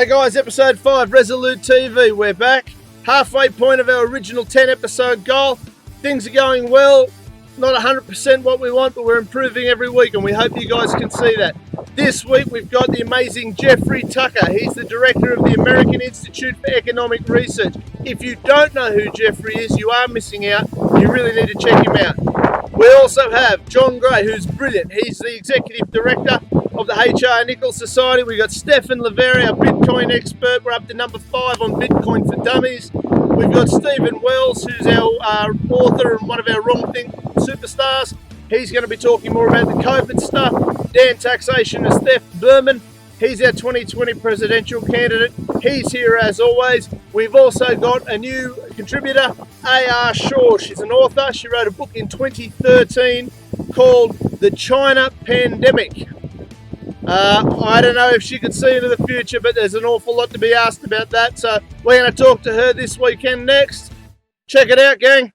Hey guys, episode 5, Resolute TV. We're back. Halfway point of our original 10 episode goal. Things are going well. Not 100% what we want, but we're improving every week, and we hope you guys can see that. This week we've got the amazing Jeffrey Tucker. He's the director of the American Institute for Economic Research. If you don't know who Jeffrey is, you are missing out. You really need to check him out. We also have John Gray, who's brilliant. He's the executive director of the H.R. Nichols Society. We've got Stephan Livera, our Bitcoin expert. We're up to number 5 on Bitcoin for Dummies. We've got Stephen Wells, who's our author and one of our Wrong Think superstars. He's going to be talking more about the COVID stuff. Dan Taxation is Behrman. He's our 2020 presidential candidate. He's here as always. We've also got a new contributor, A.R. Shaw. She's an author. She wrote a book in 2013 called The China Pandemic. I don't know if she could see into the future, but there's an awful lot to be asked about that. So we're going to talk to her this weekend next. Check it out, gang.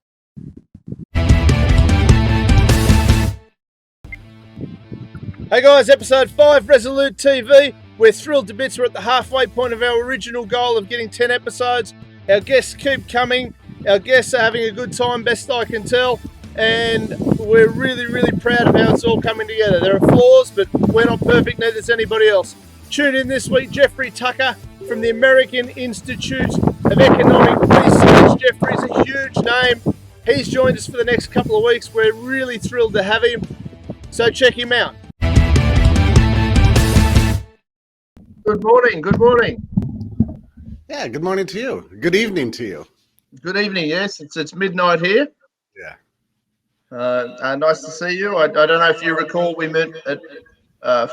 Hey guys, episode 5, Resolute TV. We're thrilled to bits. We're at the halfway point of our original goal of getting 10 episodes. Our guests keep coming. Our guests are having a good time, best I can tell. And we're really, really proud of how it's all coming together. There are flaws, but we're not perfect, neither is anybody else. Tune in this week, Jeffrey Tucker from the American Institute of Economic Research. Jeffrey's a huge name. He's joined us for the next couple of weeks. We're really thrilled to have him. So check him out. Good morning, good morning. Yeah, good morning to you. Good evening to you. Good evening, yes. It's midnight here. Yeah. Nice to see you. I don't know if you recall, we met at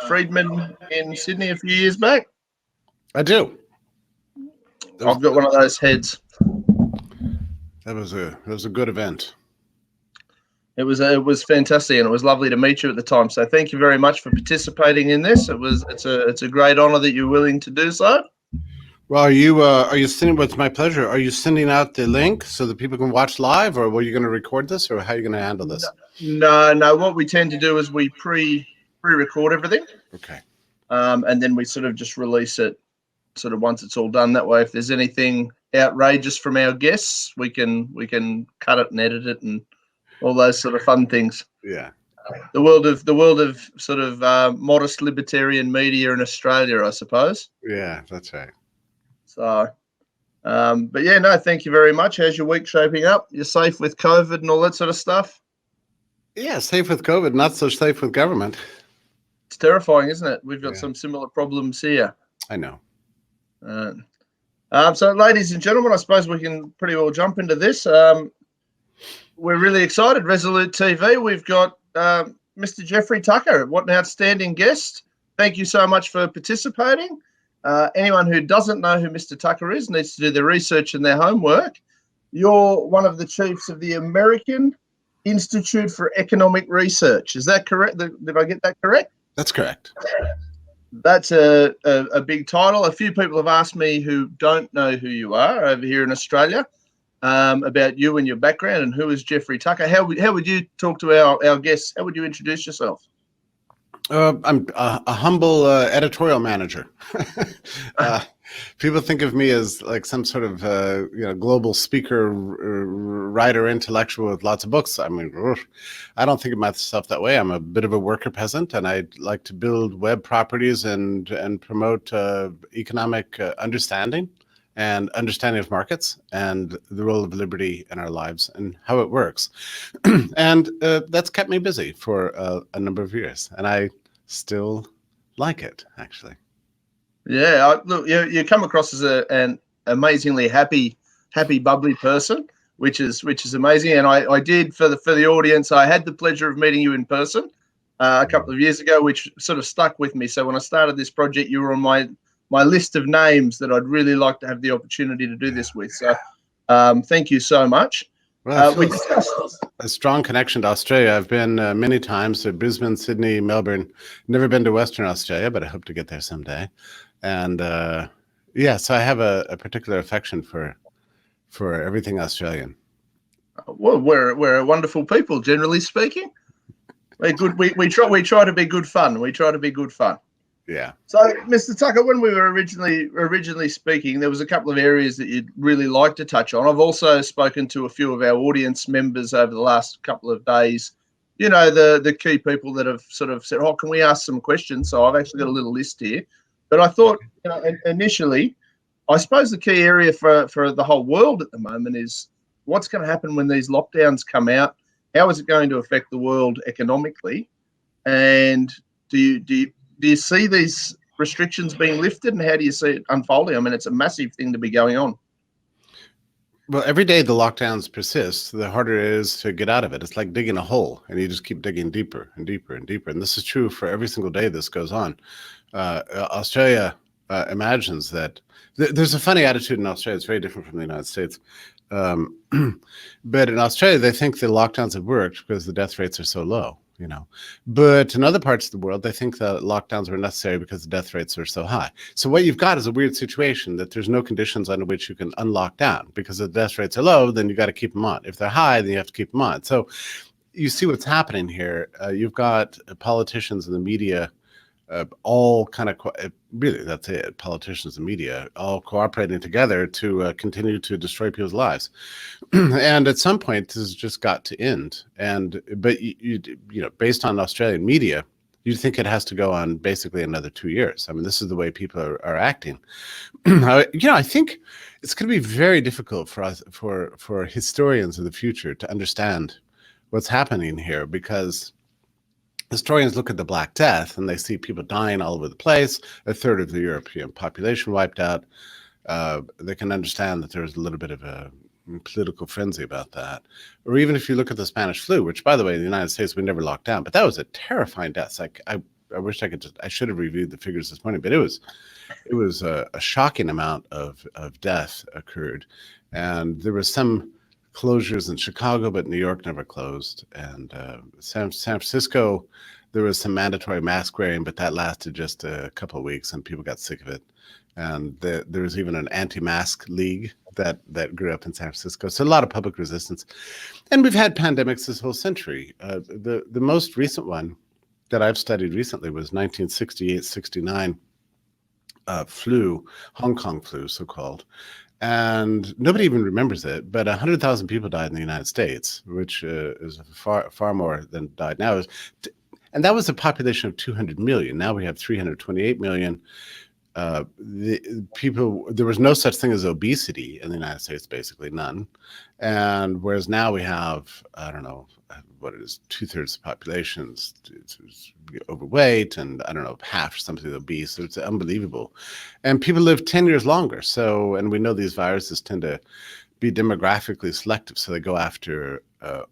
Friedman in Sydney a few years back. I do. I've got one of those heads. That was a good event. It was fantastic, and it was lovely to meet you at the time. So thank you very much for participating in this. It's a great honour that you're willing to do so. Well, are you sending? What's my pleasure. Are you sending out the link so that people can watch live, or were you going to record this, or how are you going to handle this? No. What we tend to do is we pre-record everything. Okay. And then we sort of just release it sort of once it's all done. That way, if there's anything outrageous from our guests, we can cut it and edit it and all those sort of fun things. Yeah. The world of sort of modest libertarian media in Australia, I suppose. Yeah, that's right. So, but yeah, no, thank you very much. How's your week shaping up? You're safe with COVID and all that sort of stuff? Yeah, safe with COVID, not so safe with government. It's terrifying, isn't it? We've got some similar problems here. I know. So, ladies and gentlemen, I suppose we can pretty well jump into this. We're really excited. Resolute TV, we've got Mr. Jeffrey Tucker. What an outstanding guest. Thank you so much for participating. Anyone who doesn't know who Mr. Tucker is needs to do their research and their homework. You're one of the chiefs of the American Institute for Economic Research. Is that correct? Did I get that correct? That's correct. That's a big title. A few people have asked me who don't know who you are over here in Australia about you and your background and who is Jeffrey Tucker. How would you talk to our guests? How would you introduce yourself? I'm a humble editorial manager. People think of me as like some sort of global speaker, writer, intellectual with lots of books. I mean, I don't think of myself that way. I'm a bit of a worker peasant, and I like to build web properties and promote economic understanding and understanding of markets and the role of liberty in our lives and how it works. And that's kept me busy for a number of years, and I still like it, actually. Yeah, look, you come across as an amazingly happy, bubbly person, which is amazing. And I did for the audience. I had the pleasure of meeting you in person a couple of years ago, which sort of stuck with me. So when I started this project, you were on my list of names that I'd really like to have the opportunity to do this with. So thank you so much. Well, we discussed a strong connection to Australia. I've been many times to Brisbane, Sydney, Melbourne. Never been to Western Australia, but I hope to get there someday. And so I have a particular affection for everything Australian. Well, we're a wonderful people, generally speaking. We're good. We try to be good fun. We try to be good fun. Yeah. So, Mr. Tucker, when we were originally speaking, there was a couple of areas that you'd really like to touch on. I've also spoken to a few of our audience members over the last couple of days. You know, the key people that have sort of said, "Oh, can we ask some questions?" So I've actually got a little list here. But I thought, you know, initially, I suppose the key area for the whole world at the moment is what's going to happen when these lockdowns come out. How is it going to affect the world economically? And do you see these restrictions being lifted, and how do you see it unfolding? I mean, it's a massive thing to be going on. Well, every day the lockdowns persist, the harder it is to get out of it. It's like digging a hole, and you just keep digging deeper and deeper and deeper. And this is true for every single day this goes on. Australia imagines that there's a funny attitude in Australia. It's very different from the United States. But in Australia, they think the lockdowns have worked because the death rates are so low. You know, but in other parts of the world, they think that lockdowns were necessary because the death rates are so high. So what you've got is a weird situation that there's no conditions under which you can unlock down, because if the death rates are low, then you got to keep them on. If they're high, then you have to keep them on. So you see what's happening here. You've got politicians and the media all kind of really, that's it. Politicians and media all cooperating together to continue to destroy people's lives. And at some point, this has just got to end. But you know, based on Australian media, you'd think it has to go on basically another 2 years. I mean, this is the way people are acting. You know, I think it's going to be very difficult for us, for historians of the future, to understand what's happening here, because historians look at the Black Death and they see people dying all over the place, a third of the European population wiped out. They can understand that there's a little bit of a political frenzy about that. Or even if you look at the Spanish flu, which, by the way, in the United States, we never locked down, but that was a terrifying death. Like, I wish I should have reviewed the figures this morning, but it was a shocking amount of death occurred. And there was some closures in Chicago, but New York never closed. And San Francisco, there was some mandatory mask wearing, but that lasted just a couple of weeks and people got sick of it. And there was even an anti-mask league that grew up in San Francisco. So a lot of public resistance. And we've had pandemics this whole century. The most recent one that I've studied recently was 1968-69 flu, Hong Kong flu, so-called. And nobody even remembers it, but 100,000 people died in the United States, which is far more than died now. And that was a population of 200 million. Now we have 328 million. There was no such thing as obesity in the United States, basically none. And whereas now we have, I don't know, what it is, 2/3 of the population is overweight, and I don't know, half or something obese. So it's unbelievable. And people live 10 years longer. So, and we know these viruses tend to be demographically selective. So they go after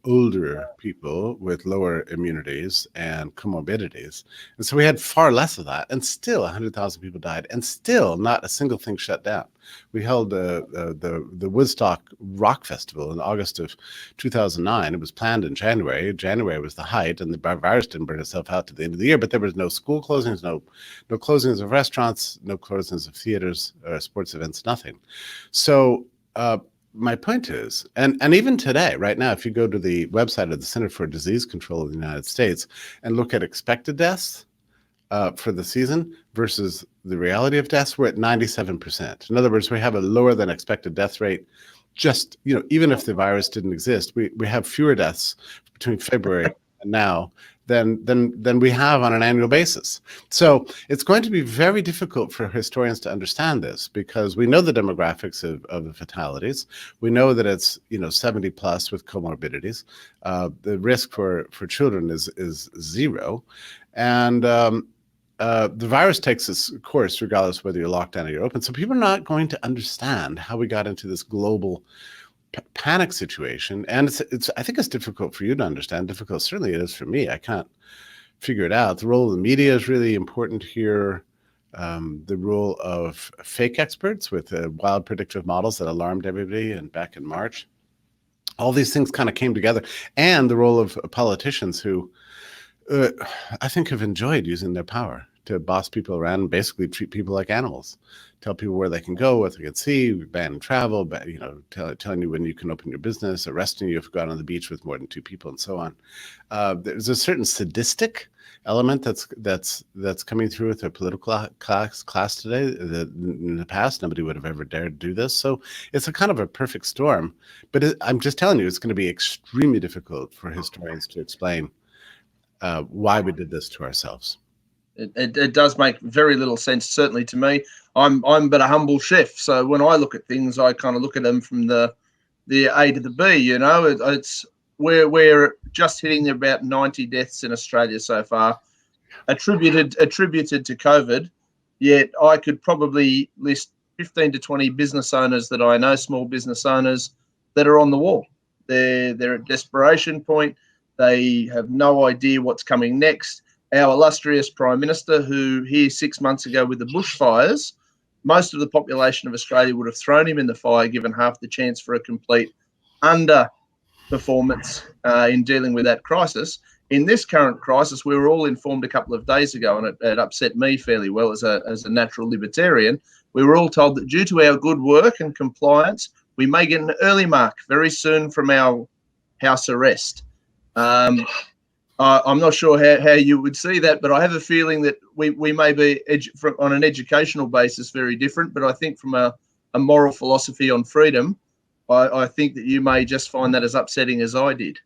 older people with lower immunities and comorbidities. And so we had far less of that. And still 100,000 people died, and still not a single thing shut down. We held the Woodstock Rock Festival in August of 2009. It was planned in January. January was the height, and the virus didn't burn itself out to the end of the year. But there was no school closings, no closings of restaurants, no closings of theaters, sports events, nothing. So my point is, and even today, right now, if you go to the website of the Center for Disease Control of the United States and look at expected deaths for the season versus the reality of deaths, we're at 97%. In other words, we have a lower than expected death rate. Just, you know, even if the virus didn't exist, we have fewer deaths between February and now than we have on an annual basis. So it's going to be very difficult for historians to understand this, because we know the demographics of the fatalities. We know that it's, you know, 70 plus with comorbidities. The risk for children is zero. And the virus takes its course regardless whether you're locked down or you're open. So people are not going to understand how we got into this global panic situation. And it's I think it's difficult for you to understand. Difficult, certainly it is for me. I can't figure it out. The role of the media is really important here. The role of fake experts with wild predictive models that alarmed everybody and back in March. All these things kind of came together. And the role of politicians who I think have enjoyed using their power to boss people around and basically treat people like animals. Tell people where they can go, what they can see, ban travel, telling you when you can open your business, arresting you if you go out on the beach with more than 2 people, and so on. There's a certain sadistic element that's coming through with the political class today. In the past, nobody would have ever dared do this. So it's a kind of a perfect storm. But I'm just telling you, it's going to be extremely difficult for historians to explain why we did this to ourselves. It does make very little sense, certainly to me. I'm but a humble chef, so when I look at things, I kind of look at them from the A to the B. You know, it's we're just hitting about 90 deaths in Australia so far, attributed to COVID. Yet I could probably list 15 to 20 business owners that I know, small business owners, that are on the wall. They're at desperation point. They have no idea what's coming next. Our illustrious Prime Minister, who here 6 months ago with the bushfires, most of the population of Australia would have thrown him in the fire, given half the chance for a complete underperformance in dealing with that crisis. In this current crisis, we were all informed a couple of days ago, and it upset me fairly well as a natural libertarian. We were all told that due to our good work and compliance, we may get an early mark very soon from our house arrest. I'm not sure how you would see that, but I have a feeling that we may be on an educational basis very different. But I think from a moral philosophy on freedom, I think that you may just find that as upsetting as I did.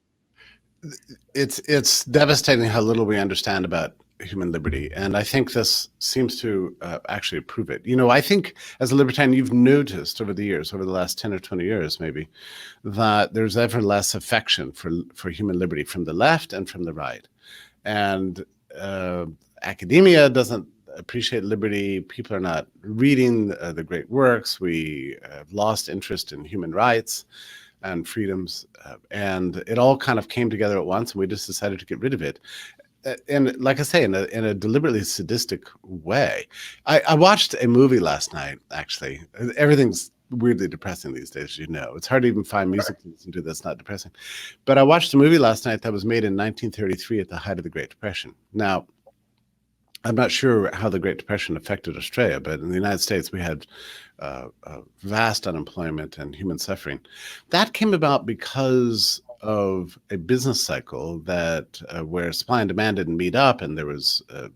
It's devastating how little we understand about human liberty, and I think this seems to actually prove it. You know, I think as a libertarian, you've noticed over the years, over the last 10 or 20 years maybe, that there's ever less affection for human liberty from the left and from the right. And academia doesn't appreciate liberty. People are not reading the great works. We have lost interest in human rights and freedoms, and it all kind of came together at once, and we just decided to get rid of it. And like I say, in a deliberately sadistic way. I watched a movie last night, actually. Everything's weirdly depressing these days, you know. It's hard to even find music to listen to that's not depressing. But I watched a movie last night that was made in 1933 at the height of the Great Depression. Now, I'm not sure how the Great Depression affected Australia, but in the United States, we had vast unemployment and human suffering. That came about because of a business cycle that where supply and demand didn't meet up, and there was a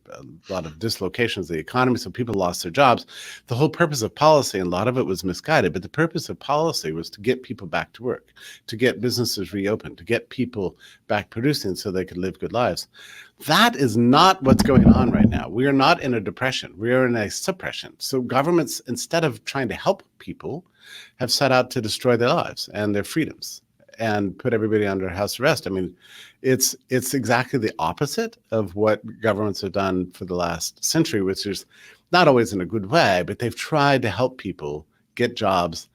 lot of dislocations of the economy, so people lost their jobs. The whole purpose of policy, and a lot of it was misguided, but the purpose of policy was to get people back to work, to get businesses reopened, to get people back producing so they could live good lives. That is not what's going on right now. We are not in a depression. We are in a suppression. So governments, instead of trying to help people, have set out to destroy their lives and their freedoms and put everybody under house arrest. I mean, it's exactly the opposite of what governments have done for the last century, which is not always in a good way, but they've tried to help people get jobs,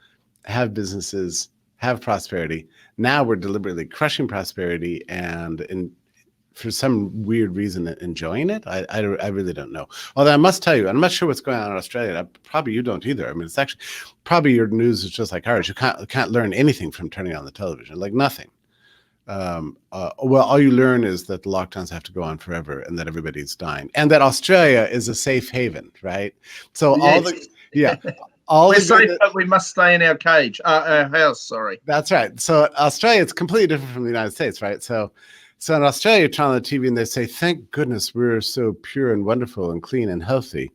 have businesses, have prosperity. Now we're deliberately crushing prosperity and for some weird reason enjoying it. I really don't know. Although I must tell you, I'm not sure what's going on in Australia. Probably you don't either. I mean, it's actually probably your news is just like ours. You can't learn anything from turning on the television, like nothing. Well, all you learn is that the lockdowns have to go on forever and that everybody's dying, and that Australia is a safe haven, right? So yes. We're safe, but we must stay in our cage, our house. Sorry. That's right. So Australia, it's completely different from the United States, right? So in Australia, you turn on the TV and they say, thank goodness we're so pure and wonderful and clean and healthy.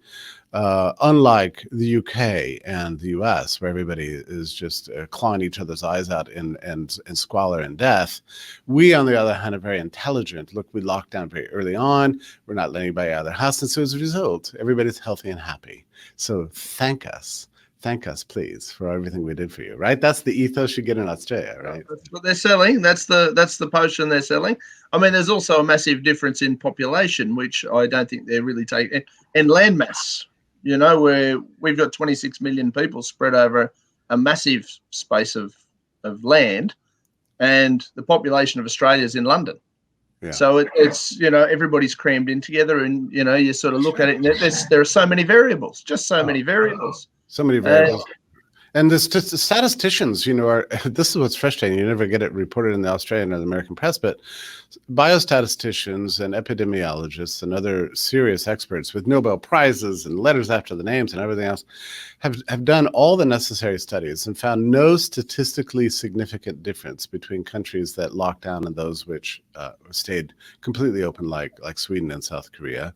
Unlike the UK and the US, where everybody is just clawing each other's eyes out in squalor and death. We, on the other hand, are very intelligent. Look, we locked down very early on. We're not letting anybody out of their house. And so as a result, everybody's healthy and happy. So thank us. Thank us, please, for everything we did for you, right? That's the ethos you get in Australia, right? That's what they're selling. That's the potion they're selling. I mean, there's also a massive difference in population, which I don't think they're really taking, and landmass. You know, where we've got 26 million people spread over a massive space of land, and the population of Australia is in London. Yeah. So it's, you know, everybody's crammed in together, and, you know, you sort of look at it, and there are so many variables, just so many variables. So many variables. And the statisticians, are this is what's frustrating. You never get it reported in the Australian or the American press, but biostatisticians and epidemiologists and other serious experts with Nobel Prizes and letters after the names and everything else have done all the necessary studies and found no statistically significant difference between countries that locked down and those which stayed completely open, like Sweden and South Korea.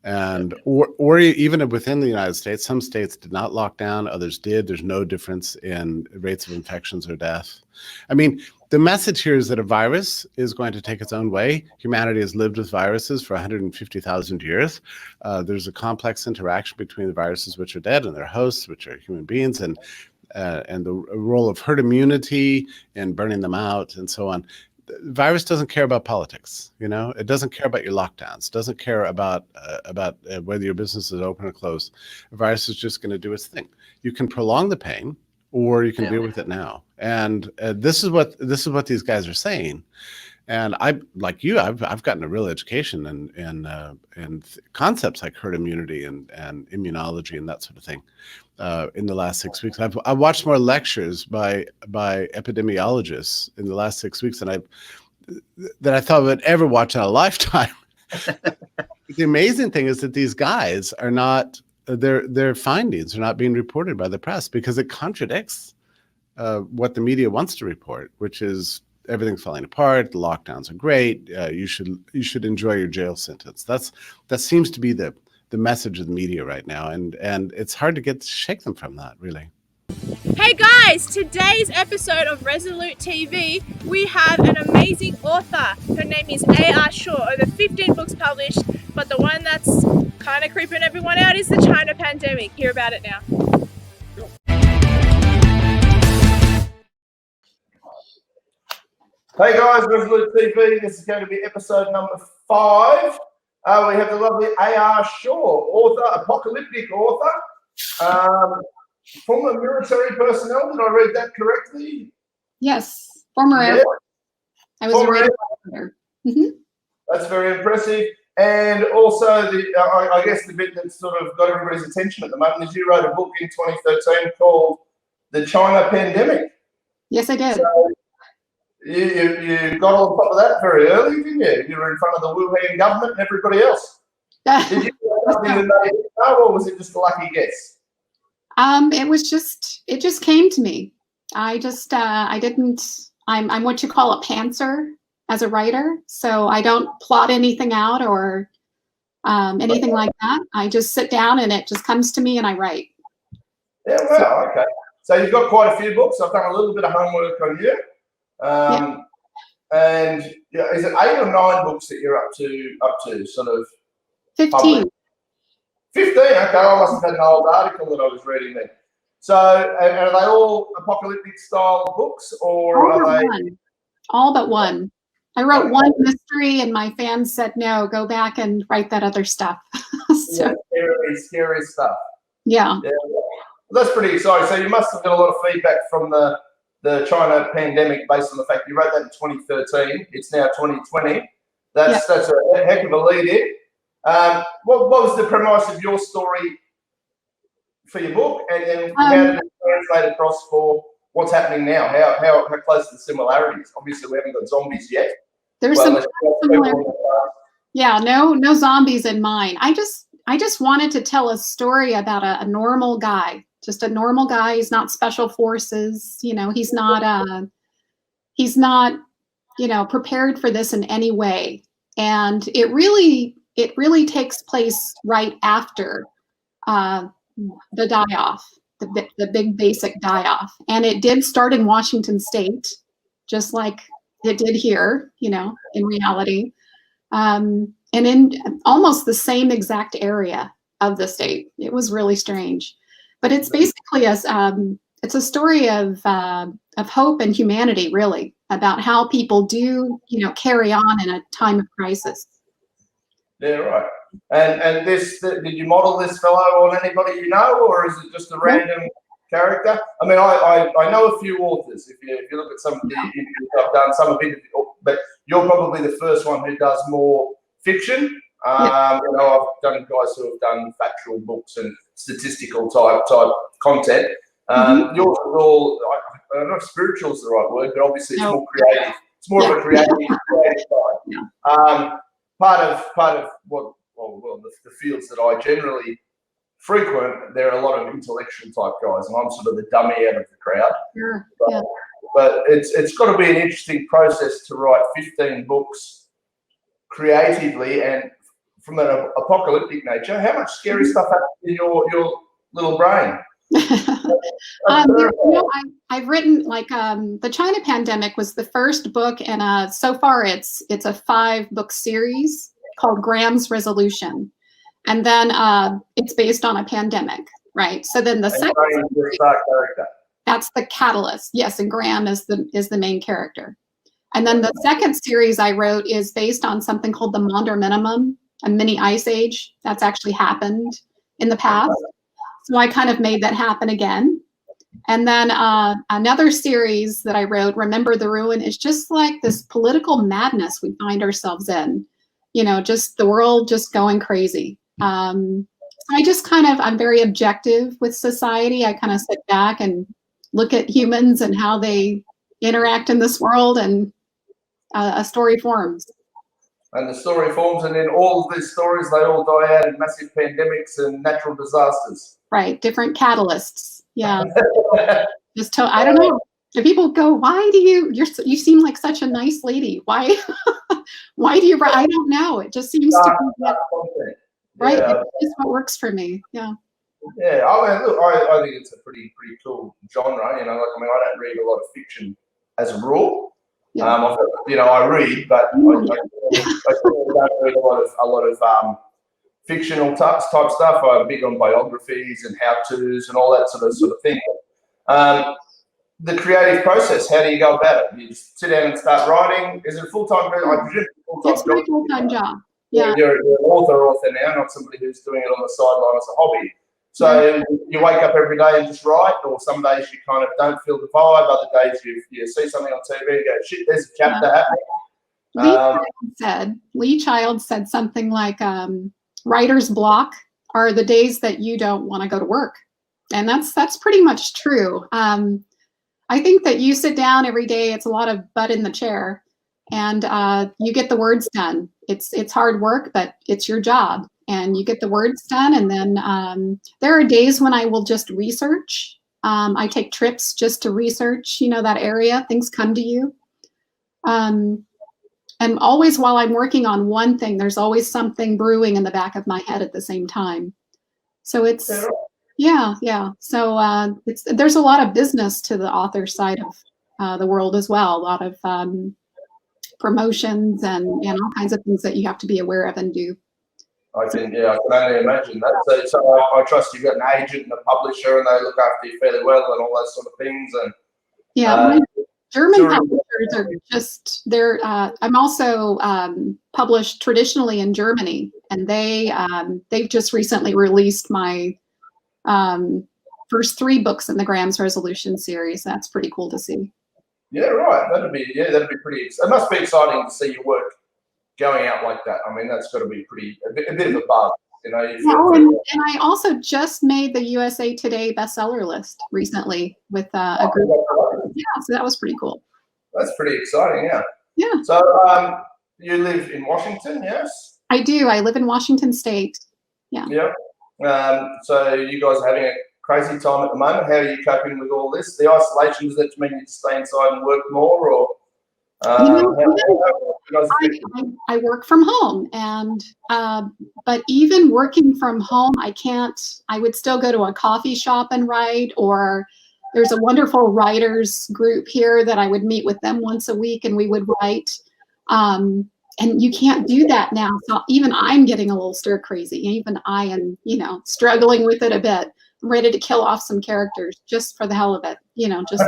And or even within the United States, some states did not lock down, others did. There's no difference in rates of infections or death. I mean, the message here is that a virus is going to take its own way. Humanity has lived with viruses for 150,000 years. There's a complex interaction between the viruses which are dead and their hosts, which are human beings, and the role of herd immunity and burning them out and so on. The virus doesn't care about politics, It doesn't care about your lockdowns. It doesn't care about whether your business is open or closed. The virus is just going to do its thing. You can prolong the pain, or you can deal with it now. And this is what these guys are saying. And like you, I've gotten a real education in concepts like herd immunity and immunology and that sort of thing in the last 6 weeks. I've watched more lectures by epidemiologists in the last 6 weeks than I thought I would ever watch in a lifetime. The amazing thing is that these guys are not, their findings are not being reported by the press because it contradicts what the media wants to report, which is everything's falling apart, the lockdowns are great, you should enjoy your jail sentence. That seems to be the message of the media right now, and it's hard to shake them from that, really. Hey guys, today's episode of Resolute TV, we have an amazing author. Her name is A.R. Shaw. Over 15 books published, but the one that's kind of creeping everyone out is the China pandemic. Hear about it now. Hey guys, Resolute TV. This is going to be episode number 5. We have the lovely A.R. Shaw, author, apocalyptic author, former military personnel. Did I read that correctly? Yes, former Air Force. I was a radio. That's very impressive. And also, I guess the bit that sort of got everybody's attention at the moment is you wrote a book in 2013 called The China Pandemic. Yes, I did. So, you got on top of that very early, didn't you? You were in front of the Wuhan government and everybody else. Did you know something that they didn't know, or was it just a lucky guess? It just came to me. I'm what you call a pantser as a writer. So I don't plot anything out or anything like that. I just sit down and it just comes to me and I write. Yeah, well, okay. So you've got quite a few books. I've done a little bit of homework on you. And is it 8 or 9 books that you're up to sort of 15. Public? 15, okay, I must have had an old article that I was reading then. So and are they all apocalyptic style books, or are they all but one? I wrote one mystery and my fans said no, go back and write that other stuff. So, yeah, scary stuff. Yeah. Well, that's pretty exciting. So you must have got a lot of feedback from the China pandemic based on the fact you wrote that in 2013. It's now 2020. That's a heck of a lead in. What was the premise of your story for your book, and how did it translate across for what's happening now? How close are the similarities? Obviously, we haven't got zombies yet. There's some similarities. Yeah, no zombies in mine. I just wanted to tell a story about a normal guy. Just a normal guy. He's not special forces. He's not prepared for this in any way. And it really takes place right after the die-off, the big basic die-off. And it did start in Washington State, just like it did here, in reality. And in almost the same exact area of the state. It was really strange. But it's basically it's a story of hope and humanity, really, about how people do, carry on in a time of crisis. Yeah, right. And did you model this fellow on anybody you know, or is it just a random character? I mean, I know a few authors. If you look at some of the interviews I've done, some of it, but you're probably the first one who does more fiction. I've done guys who have done factual books and statistical type content. Yours is all, I don't know if spiritual is the right word, but obviously it's more creative. It's more of a creative side. Yeah. Part of what, the fields that I generally frequent, there are a lot of intellectual type guys, and I'm sort of the dummy out of the crowd. Sure. But it's got to be an interesting process to write 15 books creatively and from an apocalyptic nature. How much scary stuff happens in your little brain? I've written the China pandemic was the first book, and so far it's a 5-book series called Graham's Resolution, and then it's based on a pandemic, right? So then the second series, that's the catalyst, yes, and Graham is the main character, and then the second series I wrote is based on something called the Maunder Minimum, a mini ice age that's actually happened in the past. So I kind of made that happen again. And then another series that I wrote, Remember the Ruin, is just like this political madness we find ourselves in. Just the world just going crazy. I just I'm very objective with society. I kind of sit back and look at humans and how they interact in this world, and a story forms. And the story forms, and then all of these stories, they all die out in massive pandemics and natural disasters. Right, different catalysts. Yeah. I don't know. And people go, why do you seem like such a nice lady. Why do you write? I don't know. It just seems to be right. It's just what works for me. Yeah. Yeah. I mean, look, I think it's a pretty cool genre. I don't read a lot of fiction as a rule. Yeah. I read, but I don't read a lot of fictional type stuff. I'm big on biographies and how-tos and all that sort of thing. The creative process, how do you go about it? You just sit down and start writing. Is it a full-time? I presume it's a full-time job. Yeah. You're an author now, not somebody who's doing it on the sideline as a hobby. So you wake up every day and just write, or some days you kind of don't feel the vibe. Other days you see something on TV and go, shit, there's a chapter happening. Lee Child said something like, writer's block are the days that you don't want to go to work. And that's pretty much true. I think that you sit down every day, it's a lot of butt in the chair, and you get the words done. It's hard work, but it's your job, and you get the words done. And then there are days when I will just research. I take trips just to research, that area. Things come to you. And always while I'm working on one thing, there's always something brewing in the back of my head at the same time. So it's, So there's a lot of business to the author side of the world as well. A lot of promotions and all kinds of things that you have to be aware of and do. I can only imagine that. So I trust you've got an agent and a publisher, and they look after you fairly well and all those sort of things. And German publishers are just I'm also published traditionally in Germany, and they've just recently released my first 3 books in the Graham's Resolution series. That's pretty cool to see. Yeah, right. That'd be pretty. It must be exciting to see your work going out like that. I mean, that's got to be a bit of a buzz. And I also just made the USA Today bestseller list recently with a group. Yeah, so that was pretty cool. That's pretty exciting, yeah. Yeah. So you live in Washington, yes? I do. I live in Washington State. Yeah. Yeah. So you guys are having a crazy time at the moment. How are you coping with all this? The isolation, does that mean you stay inside and work more, or? I work from home, and but even working from home, I would still go to a coffee shop and write, or there's a wonderful writers group here that I would meet with them once a week, and we would write. And you can't do that now. So even I'm getting a little stir crazy. Even I am, struggling with it a bit. I'm ready to kill off some characters just for the hell of it. Just.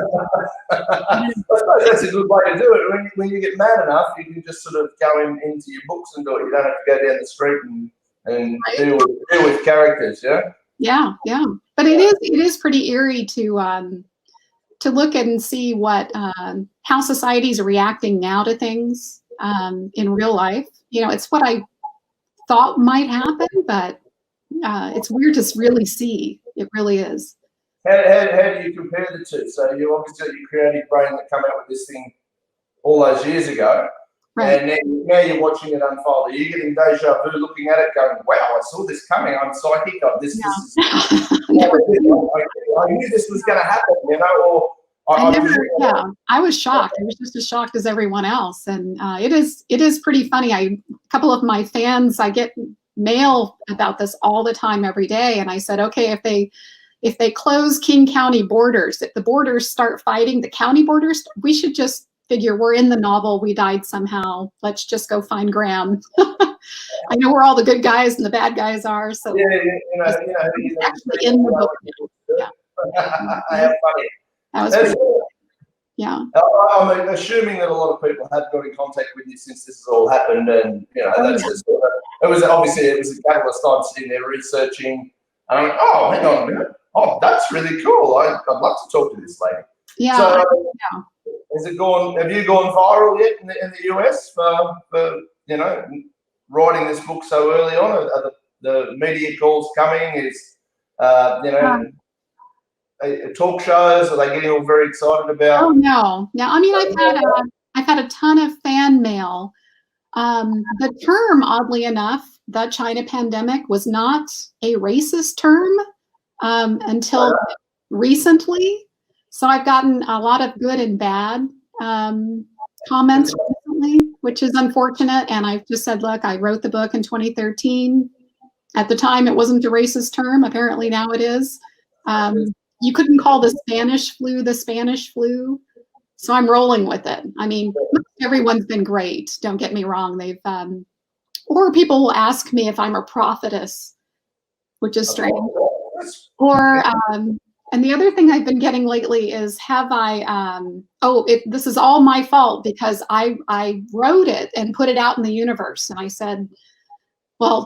I suppose that's a good way to do it. When you get mad enough, you can just sort of go into your books and do it. You don't have to go down the street and deal with characters. Yeah. Yeah. But it is pretty eerie to look at and see what how society's reacting now to things in real life. It's what I thought might happen, but it's weird to really see. It really is. How do you compare the two? So you obviously got your creative brain that came out with this thing all those years ago, Right. and now you're watching it unfold. Are you getting deja vu, looking at it, going, "Wow, I saw this coming. I'm psychic. This is. I knew this was going to happen." You know, or I was shocked. I was just as shocked as everyone else, and it is pretty funny. A couple of my fans, I get mail about this all the time, every day, and I said, okay, if they close King County borders, if the borders start fighting, the county borders, we should just figure we're in the novel. We died somehow. Let's just go find Graham. I know where all the good guys and the bad guys are. So he's actually in the book. Yeah. How funny. That was pretty cool. Yeah. I'm assuming that a lot of people have got in contact with you since this has all happened, and it was a catalyst. I'm sitting there researching. I'm like, oh, hang on a minute. Oh, that's really cool. I'd love to talk to this lady. Yeah. So, has it gone? Have you gone viral yet in the US for writing this book so early on? Are the media calls coming? Is talk shows? Are they getting all very excited about? Oh no. I mean, I've had a ton of fan mail. The term, oddly enough, the China pandemic was not a racist term until recently. So I've gotten a lot of good and bad comments recently, which is unfortunate. And I've just said, look, I wrote the book in 2013. At the time, it wasn't a racist term. Apparently now it is. You couldn't call the Spanish flu. So I'm rolling with it. I mean, everyone's been great. Don't get me wrong. They've, or people will ask me if I'm a prophetess, which is strange. Or, and the other thing I've been getting lately is, have I, this is all my fault because I wrote it and put it out in the universe. And I said, well,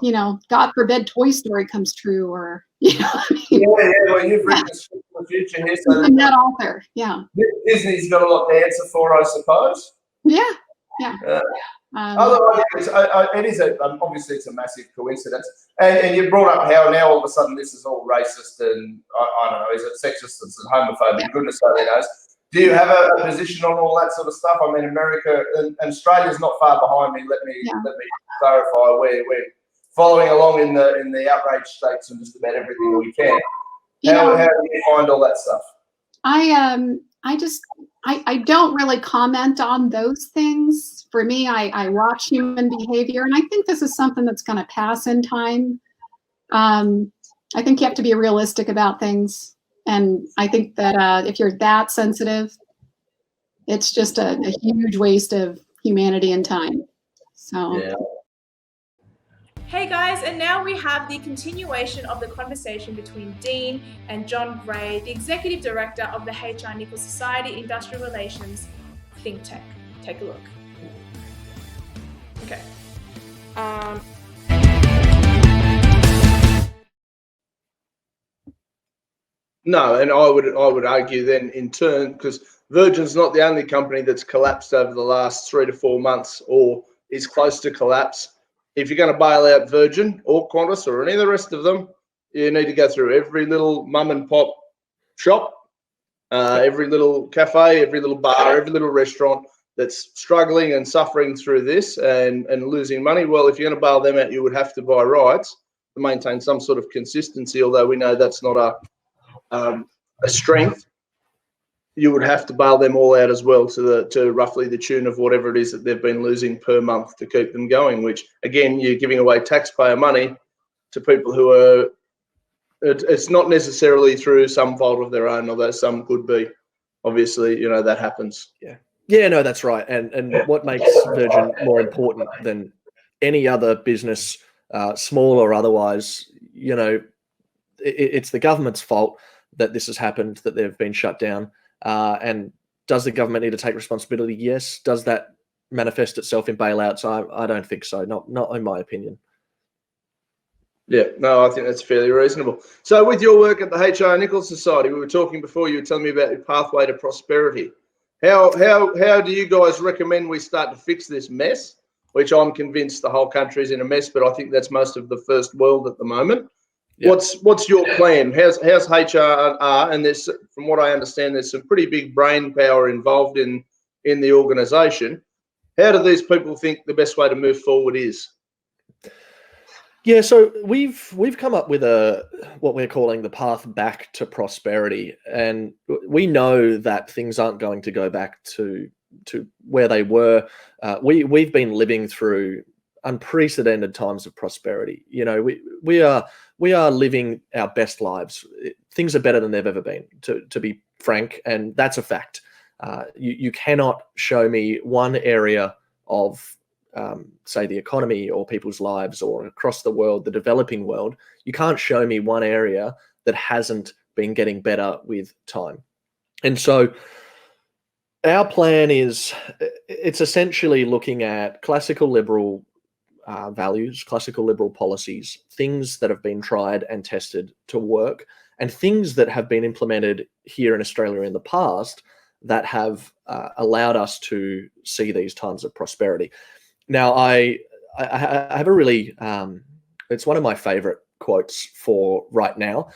God forbid Toy Story comes true, or, well, you've written the future here. So I'm that author, yeah. Disney's got a lot to answer for, I suppose. Yeah. Otherwise, it is obviously it's a massive coincidence. And you brought up how now all of a sudden this is all racist and I don't know, is it sexist, is it homophobic? Yeah. Goodness only knows. Do you have a position on all that sort of stuff? I mean, America and Australia's not far behind me. Let me clarify. We're following along in the outrage states and just about everything we can. How do you find all that stuff? I don't really comment on those things. For me, I watch human behavior, and I think this is something that's going to pass in time. I think you have to be realistic about things, and I think that if you're that sensitive, it's just a huge waste of humanity and time. So. Yeah. Hey guys, and now we have the continuation of the conversation between Dean and John Gray, the Executive Director of the H.I. Nichols Society Industrial Relations think tank. Take a look. Okay. No, and I would argue then in turn, because Virgin's not the only company that's collapsed over the last 3 to 4 months or is close to collapse. If you're going to bail out Virgin or Qantas or any of the rest of them, you need to go through every little mum and pop shop, every little cafe, every little bar, every little restaurant that's struggling and suffering through this and losing money. Well, if you're going to bail them out, you would have to buy rights to maintain some sort of consistency, although we know that's not a strength. You would have to bail them all out as well to roughly the tune of whatever it is that they've been losing per month to keep them going, which, again, you're giving away taxpayer money to people who are – it's not necessarily through some fault of their own, although some could be. Obviously, that happens. Yeah, no, that's right. And what makes Virgin more important than any other business, small or otherwise, it's the government's fault that this has happened, that they've been shut down. And does the government need to take responsibility? Yes. Does that manifest itself in bailouts? I don't think so. Not in my opinion. Yeah, no, I think that's fairly reasonable. So with your work at the H.I. Nichols Society, we were talking before, you were telling me about your pathway to prosperity. How do you guys recommend we start to fix this mess, which I'm convinced the whole country is in a mess, but I think that's most of the first world at the moment. Yeah. What's your plan? How's HRR? And there's, from what I understand, there's some pretty big brain power involved in the organisation. How do these people think the best way to move forward is? Yeah, so we've come up with what we're calling the path back to prosperity, and we know that things aren't going to go back to where they were. We've been living through unprecedented times of prosperity. You know, we are living our best lives. Things are better than they've ever been, to be frank, and that's a fact. You cannot show me one area of say the economy or people's lives or across the world, the developing world. You can't show me one area that hasn't been getting better with time. And so our plan is, it's essentially looking at classical liberal values, classical liberal policies, things that have been tried and tested to work, and things that have been implemented here in Australia in the past that have allowed us to see these times of prosperity. Now, I have a really, it's one of my favorite quotes for right now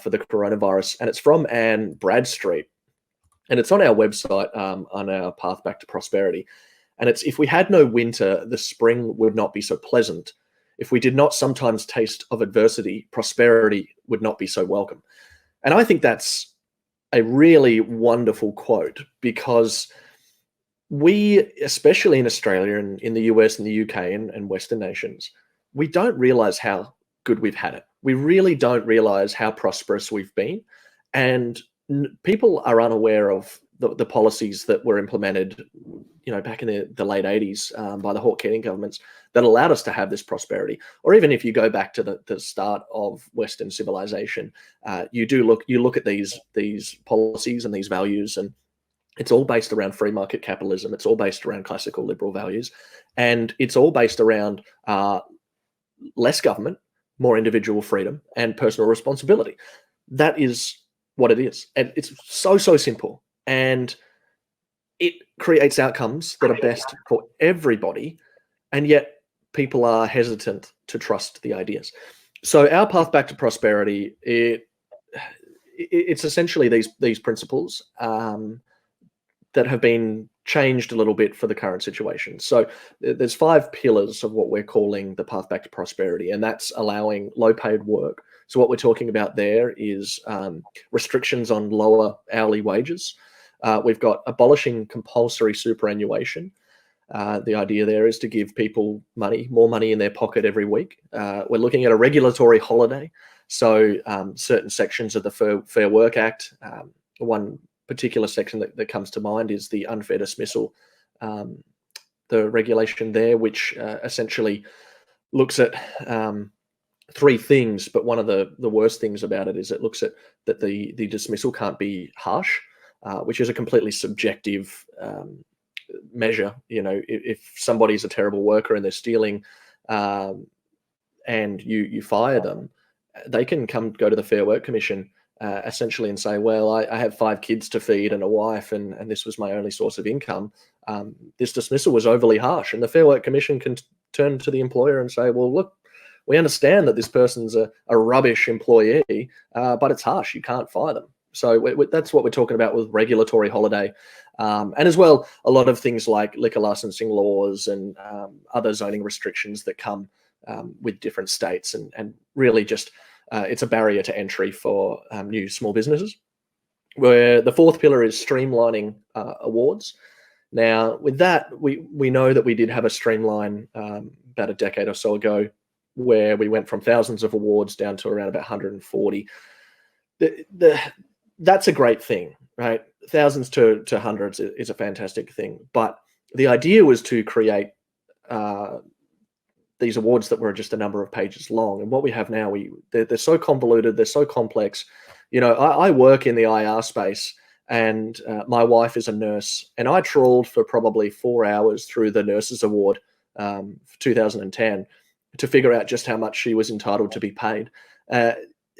for the coronavirus, and it's from Anne Bradstreet, and it's on our website on our path back to prosperity. And it's, if we had no winter, the spring would not be so pleasant. If we did not sometimes taste of adversity, prosperity would not be so welcome. And I think that's a really wonderful quote, because we, especially in Australia and in the US and the UK and Western nations, we don't realize how good we've had it. We really don't realize how prosperous we've been. And people are unaware of the policies that were implemented, you know, back in the late 80s by the Hawke Keating governments that allowed us to have this prosperity. Or even if you go back to the start of Western civilization, you look at these policies and these values, and it's all based around free market capitalism. It's all based around classical liberal values, and it's all based around less government, more individual freedom, and personal responsibility. That is what it is, and it's so simple, and it creates outcomes that are best for everybody, and yet people are hesitant to trust the ideas. So our path back to prosperity, it's essentially these principles that have been changed a little bit for the current situation. So there's 5 pillars of what we're calling the path back to prosperity, and that's allowing low-paid work. So what we're talking about there is restrictions on lower hourly wages. We've got abolishing compulsory superannuation. The idea there is to give people more money in their pocket every week. We're looking at a regulatory holiday. So certain sections of the Fair Work Act, one particular section that comes to mind is the unfair dismissal, the regulation there, which essentially looks at 3 things, but one of the worst things about it is it looks at that the dismissal can't be harsh, which is a completely subjective measure. You know, if somebody's a terrible worker and they're stealing, and you fire them, they can go to the Fair Work Commission essentially and say, well, I have 5 kids to feed and a wife, and this was my only source of income. This dismissal was overly harsh, and the Fair Work Commission can turn to the employer and say, well, look, we understand that this person's a rubbish employee, but it's harsh. You can't fire them. So that's what we're talking about with regulatory holiday. And as well, a lot of things like liquor licensing laws and other zoning restrictions that come with different states, and really just it's a barrier to entry for new small businesses. Where the 4th pillar is streamlining awards. Now, with that, we know that we did have a streamline about a decade or so ago, where we went from thousands of awards down to around about 140. That's a great thing, right? Thousands to hundreds is a fantastic thing. But the idea was to create these awards that were just a number of pages long. And what we have now, they're so convoluted, they're so complex. You know, I work in the IR space, and my wife is a nurse, and I trawled for probably 4 hours through the Nurses Award for 2010 to figure out just how much she was entitled to be paid.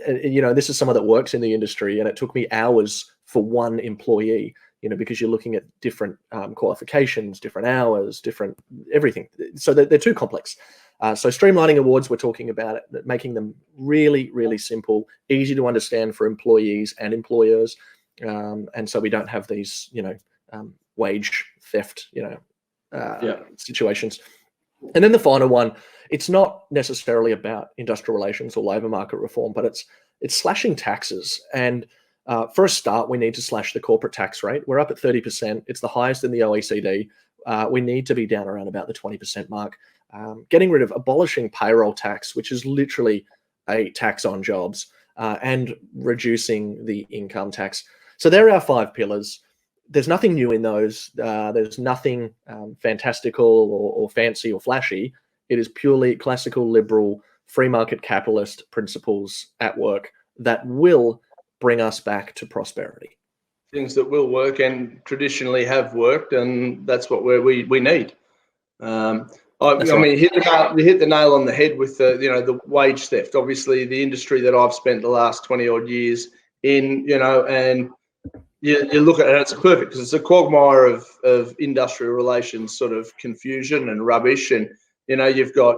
You know, this is someone that works in the industry, and it took me hours for one employee because you're looking at different qualifications, different hours, different everything. So they're too complex. So streamlining awards, we're talking about it, making them really, really simple, easy to understand for employees and employers. And so we don't have these, wage theft, situations. And then the final one, it's not necessarily about industrial relations or labor market reform, but it's slashing taxes. And for a start, we need to slash the corporate tax rate. We're up at 30%. It's the highest in the OECD. We need to be down around about the 20% mark. Getting rid of abolishing payroll tax, which is literally a tax on jobs, and reducing the income tax. So there are our 5 pillars. There's nothing new in those. There's nothing fantastical or fancy or flashy. It is purely classical liberal free market capitalist principles at work that will bring us back to prosperity. Things that will work and traditionally have worked, and that's what we need. I mean, you hit the nail on the head with the wage theft. Obviously, the industry that I've spent the last 20 odd years in, and you look at it, it's perfect because it's a quagmire of industrial relations sort of confusion and rubbish. And you've got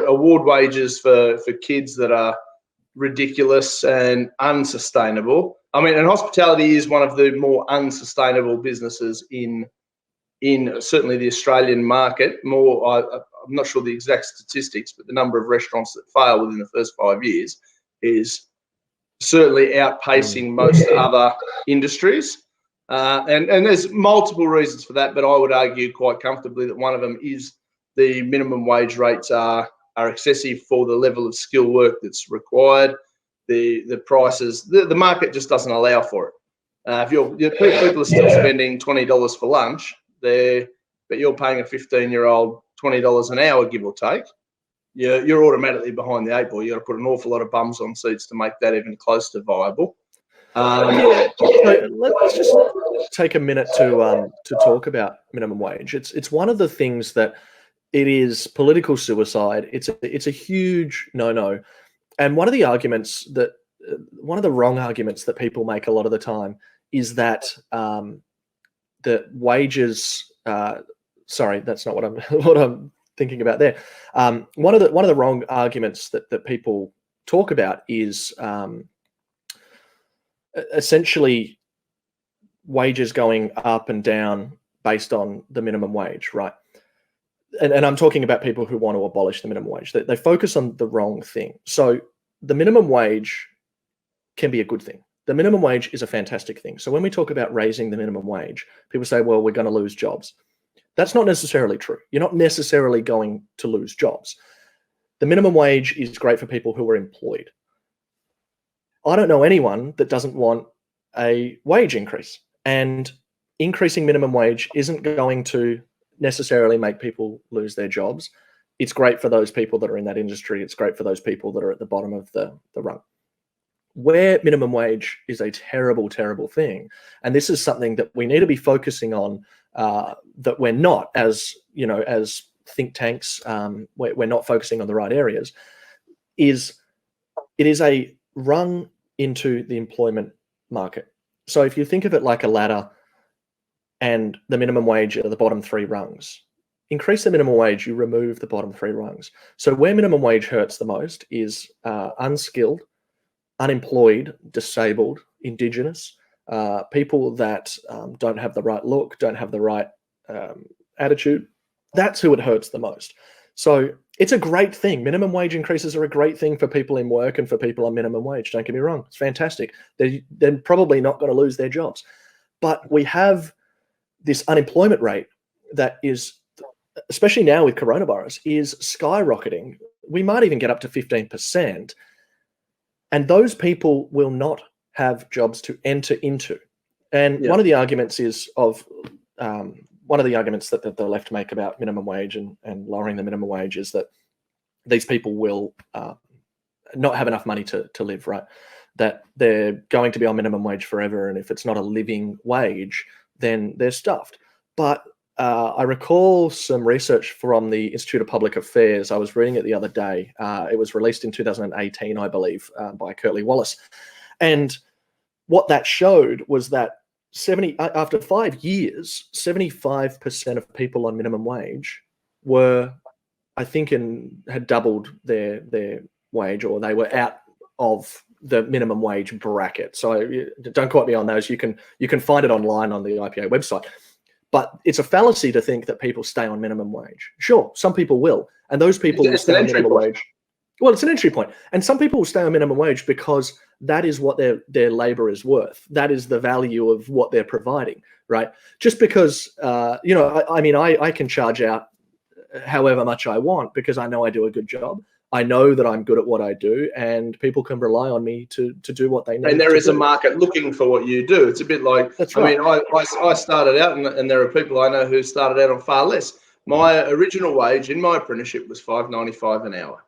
award wages for kids that are ridiculous and unsustainable. I mean, and hospitality is one of the more unsustainable businesses in certainly the Australian market. I'm not sure the exact statistics, but the number of restaurants that fail within the first 5 years is certainly outpacing most other industries. And there's multiple reasons for that, but I would argue quite comfortably that one of them is the minimum wage rates are excessive for the level of skill work that's required. The prices, the market just doesn't allow for it. If people are still spending $20 for lunch, but you're paying a 15-year-old $20 an hour, give or take, you're automatically behind the 8 ball. You got to put an awful lot of bums on seats to make that even close to viable. So let's just take a minute to talk about minimum wage. It's one of the things that it is political suicide. It's a huge no-no, and one of the wrong arguments that people make a lot of the time is that the wages. Sorry, that's not what I'm thinking about there. One of the wrong arguments that people talk about is essentially wages going up and down based on the minimum wage, right? And I'm talking about people who want to abolish the minimum wage. They focus on the wrong thing. So the minimum wage can be a good thing. The minimum wage is a fantastic thing. So when we talk about raising the minimum wage, people say, well, we're going to lose jobs. That's not necessarily true. You're not necessarily going to lose jobs. The minimum wage is great for people who are employed. I don't know anyone that doesn't want a wage increase, and increasing minimum wage isn't going to necessarily make people lose their jobs. It's great for those people that are in that industry. It's great for those people that are at the bottom of the rung. Where minimum wage is a terrible, terrible thing, and this is something that we need to be focusing on, that we're not, as think tanks, we're not focusing on the right areas, is it is a rung into the employment market. So if you think of it like a ladder and the minimum wage are the bottom 3 rungs, increase the minimum wage, you remove the bottom 3 rungs. So where minimum wage hurts the most is unskilled, unemployed, disabled, Indigenous, people that don't have the right look, don't have the right attitude. That's who it hurts the most. So it's a great thing. Minimum wage increases are a great thing for people in work and for people on minimum wage. Don't get me wrong. It's fantastic. They're probably not going to lose their jobs. But we have this unemployment rate that is, especially now with coronavirus, is skyrocketing. We might even get up to 15%. And those people will not have jobs to enter into. And one of the arguments is one of the arguments that the left make about minimum wage and lowering the minimum wage is that these people will not have enough money to live, right? That they're going to be on minimum wage forever. And if it's not a living wage, then they're stuffed. But I recall some research from the Institute of Public Affairs. I was reading it the other day. It was released in 2018, I believe, by Curtly Wallace. And what that showed was that after 5 years, 75% of people on minimum wage were, I think, had doubled their wage, or they were out of the minimum wage bracket. So don't quote me on those. You can find it online on the IPA website. But it's a fallacy to think that people stay on minimum wage. Sure, some people will, and those people will stay on minimum wage. Well, it's an entry point, and some people will stay on minimum wage because that is what their labor is worth. That is the value of what they're providing, right? Just because, I can charge out however much I want because I know I do a good job. I know that I'm good at what I do, and people can rely on me to do what they need. And there is a market looking for what you do. It's a bit like, That's right. I started out, and there are people I know who started out on far less. My original wage in my apprenticeship was $5.95 an hour.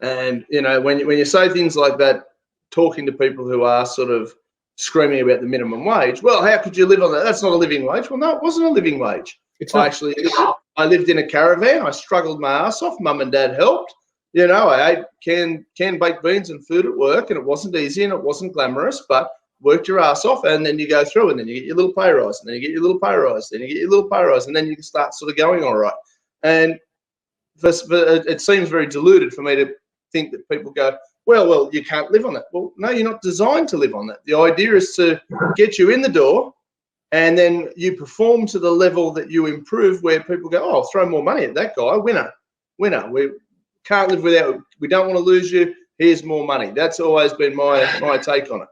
And, when you say things like that, talking to people who are sort of screaming about the minimum wage, well, how could you live on that? That's not a living wage. Well, no, it wasn't a living wage. I lived in a caravan. I struggled my ass off. Mum and Dad helped. I ate canned baked beans and food at work, and it wasn't easy and it wasn't glamorous, but worked your ass off, and then you go through, and then you get your little pay rise, and then you get your little pay rise, then you get your little pay rise, and then you can start sort of going all right. And it seems very deluded for me to think that people go, well, you can't live on that. Well, no, you're not designed to live on that. The idea is to get you in the door, and then you perform to the level that you improve, where people go, oh, I'll throw more money at that guy, winner. We can't live without, we don't want to lose you, here's more money. That's always been my take on it.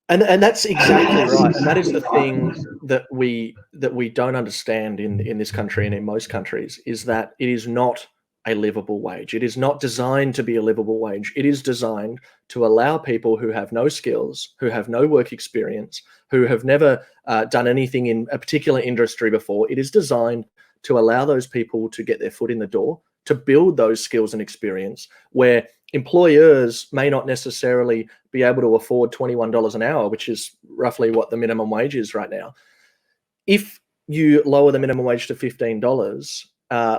And that's exactly right. And that is the thing that we don't understand in this country and in most countries, is that it is not a livable wage. It is not designed to be a livable wage. It is designed to allow people who have no skills, who have no work experience, who have never done anything in a particular industry before. It is designed to allow those people to get their foot in the door, to build those skills and experience, where employers may not necessarily be able to afford $21 an hour, which is roughly what the minimum wage is right now. If you lower the minimum wage to $15,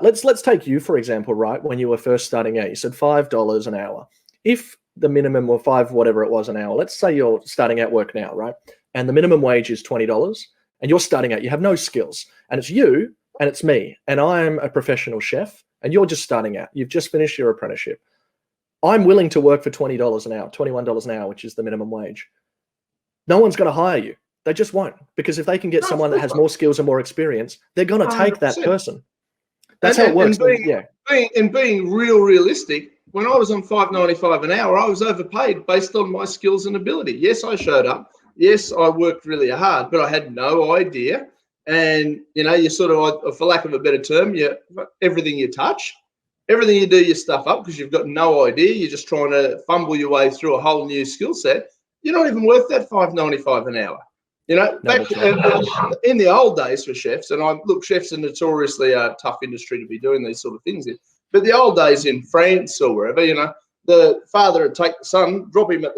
let's take you, for example, right? When you were first starting out, you said $5 an hour. If the minimum were $5, whatever it was an hour, let's say you're starting out work now, right? And the minimum wage is $20, and you're starting out, you have no skills, and it's you and it's me, and I'm a professional chef, and you're just starting out. You've just finished your apprenticeship. I'm willing to work for $20 an hour, $21 an hour, which is the minimum wage. No one's going to hire you. They just won't, because if they can get someone that has more skills and more experience, they're going to take that person. That's how it works. Being realistic, when I was on $5.95 an hour, I was overpaid based on my skills and ability. Yes, I showed up. Yes, I worked really hard, but I had no idea. And, you sort of, for lack of a better term, everything you touch, everything you do, you stuff up because you've got no idea. You're just trying to fumble your way through a whole new skill set. You're not even worth that $5.95 an hour. Back in the old days for chefs, and chefs are notoriously a tough industry to be doing these sort of things in. But the old days in France or wherever, the father would take the son, drop him at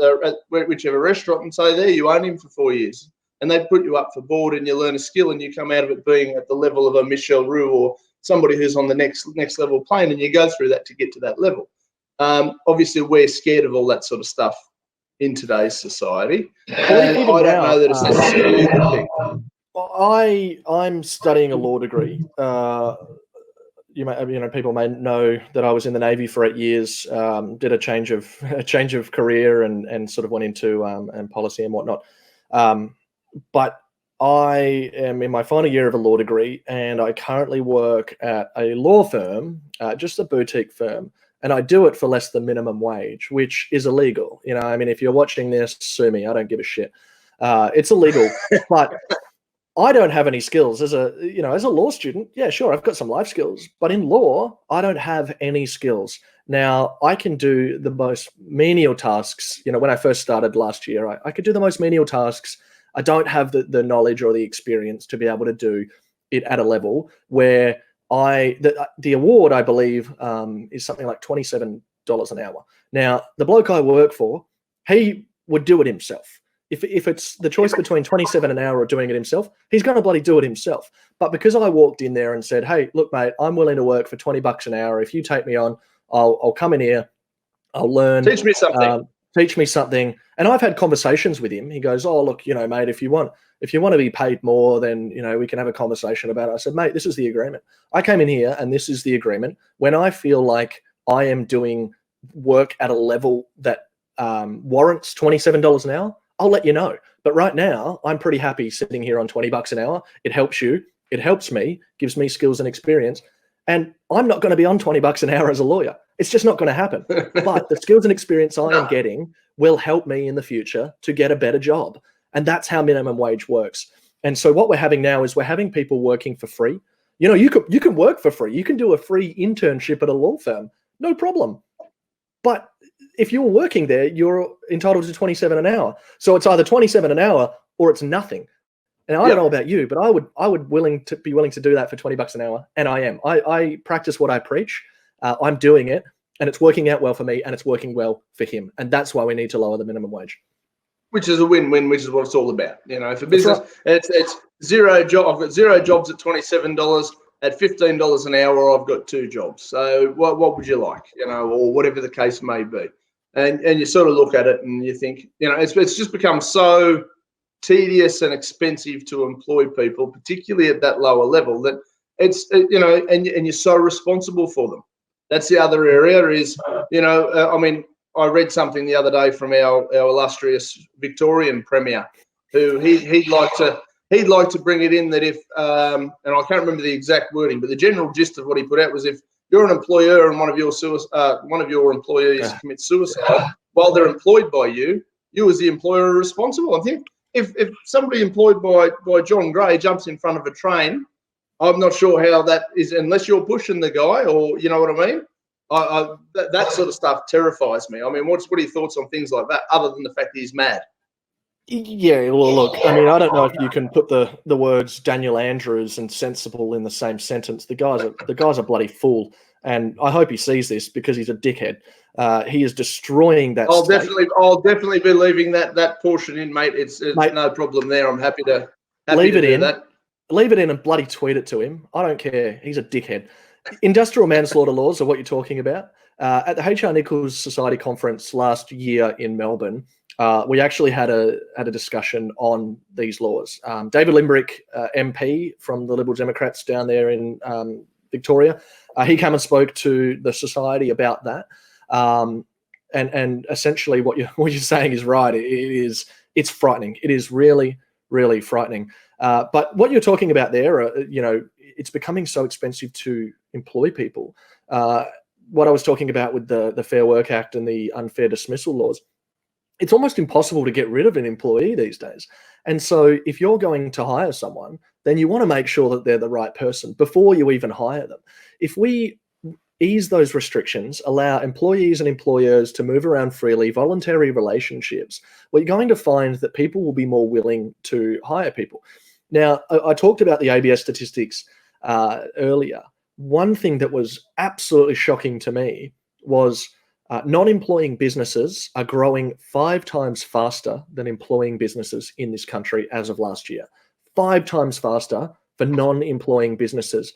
whichever restaurant, and say, there, you own him for 4 years. And they put you up for board, and you learn a skill, and you come out of it being at the level of a Michel Roux or somebody who's on the next level plane, and you go through that to get to that level. Obviously, we're scared of all that sort of stuff in today's society. And I don't know that it's necessarily a good thing. I'm studying a law degree. People may know that I was in the Navy for 8 years, did a change of career, and sort of went into and policy and whatnot. But I am in my final year of a law degree, and I currently work at a law firm, just a boutique firm, and I do it for less than minimum wage, which is illegal. If you're watching this, sue me. I don't give a shit. It's illegal, but I don't have any skills as a law student. Yeah, sure, I've got some life skills, but in law, I don't have any skills. Now, I can do the most menial tasks. When I first started last year, I could do the most menial tasks. I don't have the knowledge or the experience to be able to do it at a level where the award, I believe, is something like $27 an hour. Now, the bloke I work for, he would do it himself. If it's the choice between $27 an hour or doing it himself, he's going to bloody do it himself. But because I walked in there and said, hey, look, mate, I'm willing to work for $20 an hour. If you take me on, I'll come in here, I'll learn. Teach me something. And I've had conversations with him. He goes, oh, look, mate, if you want If you want to be paid more, then, you know, we can have a conversation about it. I said, mate, this is the agreement. I came in here and this is the agreement. When I feel like I am doing work at a level that warrants $27 an hour, I'll let you know. But right now, I'm pretty happy sitting here on $20 an hour. It helps you. It helps me, gives me skills and experience. And I'm not going to be on $20 an hour as a lawyer. It's just not going to happen. But the skills and experience I am getting will help me in the future to get a better job. And that's how minimum wage works. And so what we're having now is we're having people working for free. You know, you can work for free. You can do a free internship at a law firm. No problem. But if you're working there, you're entitled to 27 an hour. So it's either 27 an hour or it's nothing. Now, I don't know about you, but I would be willing to do that for $20 an hour, and I am. I practice what I preach. I'm doing it, and it's working out well for me, and it's working well for him, and that's why we need to lower the minimum wage. Which is a win-win, which is what it's all about. You know, for business, it's zero job. I've got 0 jobs at $27. At $15 an hour, I've got 2 jobs. So what would you like? You know, or whatever the case may be, and you sort of look at it and you think, you know, it's just become so tedious and expensive to employ people, particularly at that lower level, that it's, you know, and you're so responsible for them. That's the other area is, you know, I mean, I read something the other day from our illustrious Victorian Premier, who he'd like to bring it in that if, and I can't remember the exact wording, but the general gist of what he put out was if you're an employer and one of your employees commits suicide while they're employed by you, you as the employer are responsible. I think if somebody employed by John Gray jumps in front of a train, I'm not sure how that is, unless you're pushing the guy, or you know what I mean. That sort of stuff terrifies me. I mean, what are your thoughts on things like that, other than the fact that he's mad? Yeah, well, look, I mean, I don't know if you can put the words Daniel Andrews and sensible in the same sentence. The guy's a bloody fool, and I hope he sees this because he's a dickhead. He is destroying that. I'll definitely be leaving that portion in, mate. It's mate, no problem there. I'm happy to leave it in. That. Leave it in and bloody tweet it to him. I don't care. He's a dickhead. Industrial manslaughter laws are what you're talking about. At the HR Nichols Society conference last year in Melbourne, we actually had a discussion on these laws. David Limbrick, MP from the Liberal Democrats down there in Victoria, he came and spoke to the society about that. And essentially what you're saying is right. It's frightening. It is really, really frightening. But what you're talking about there, you know, it's becoming so expensive to employ people. What I was talking about with the Fair Work Act and the unfair dismissal laws, it's almost impossible to get rid of an employee these days. And so if you're going to hire someone, then you want to make sure that they're the right person before you even hire them. If we ease those restrictions, allow employees and employers to move around freely, voluntary relationships, we're going to find that people will be more willing to hire people. Now, I talked about the ABS statistics earlier. One thing that was absolutely shocking to me was non-employing businesses are growing 5 times faster than employing businesses in this country as of last year. 5 times faster for non-employing businesses.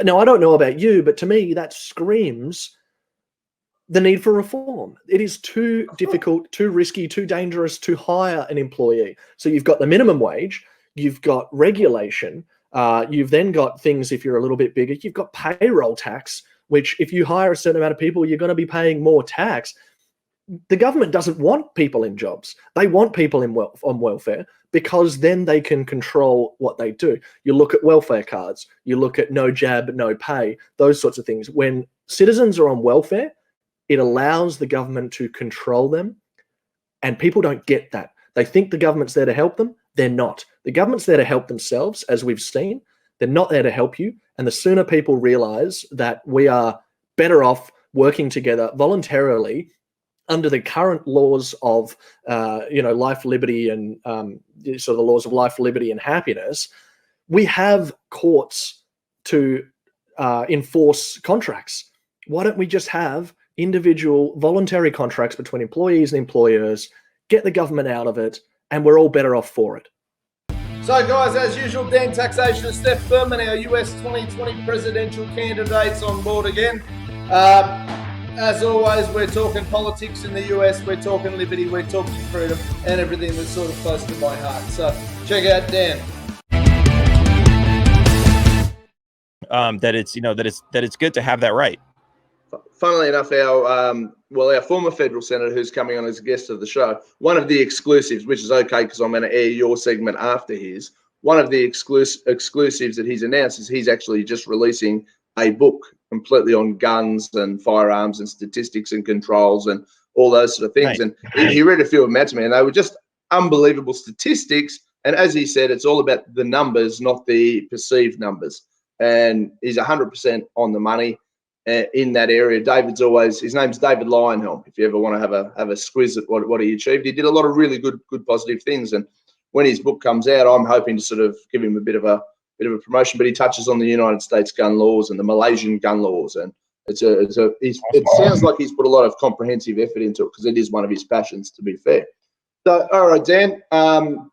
Now, I don't know about you, but to me, that screams the need for reform. It is too difficult, too risky, too dangerous to hire an employee. So you've got the minimum wage, you've got regulation, you've then got things, if you're a little bit bigger, you've got payroll tax, which if you hire a certain amount of people, you're going to be paying more tax. The government doesn't want people in jobs. They want people on welfare because then they can control what they do. You look at welfare cards, you look at no jab, no pay, those sorts of things. When citizens are on welfare, it allows the government to control them, and people don't get that. They think the government's there to help them. They're not. The government's there to help themselves, as we've seen. They're not there to help you. And the sooner people realize that we are better off working together voluntarily under the current laws of, life, liberty, and sort of the laws of life, liberty, and happiness, we have courts to enforce contracts. Why don't we just have individual voluntary contracts between employees and employers, get the government out of it, and we're all better off for it. So guys, as usual, Dan Taxation and Steph Behrman, our US 2020 presidential candidates, on board again. As always, we're talking politics in the US, we're talking liberty, we're talking freedom, and everything that's sort of close to my heart. So check out Dan. That it's good to have that right. Funnily enough, our former federal senator, who's coming on as a guest of the show, one of the exclusives, which is okay because I'm going to air your segment after his. One of the exclusives that he's announced is he's actually just releasing a book completely on guns and firearms and statistics and controls and all those sort of things. Right. And he read a few of them out to me, and they were just unbelievable statistics. And as he said, it's all about the numbers, not the perceived numbers. And he's 100% on the money in that area. His name's David Lionhelm. If you ever want to have a squiz at what he achieved, he did a lot of really good positive things. And when his book comes out, I'm hoping to sort of give him a bit of a promotion. But he touches on the United States gun laws and the Malaysian gun laws, and it sounds like he's put a lot of comprehensive effort into it because it is one of his passions, to be fair. So, all right, Dan,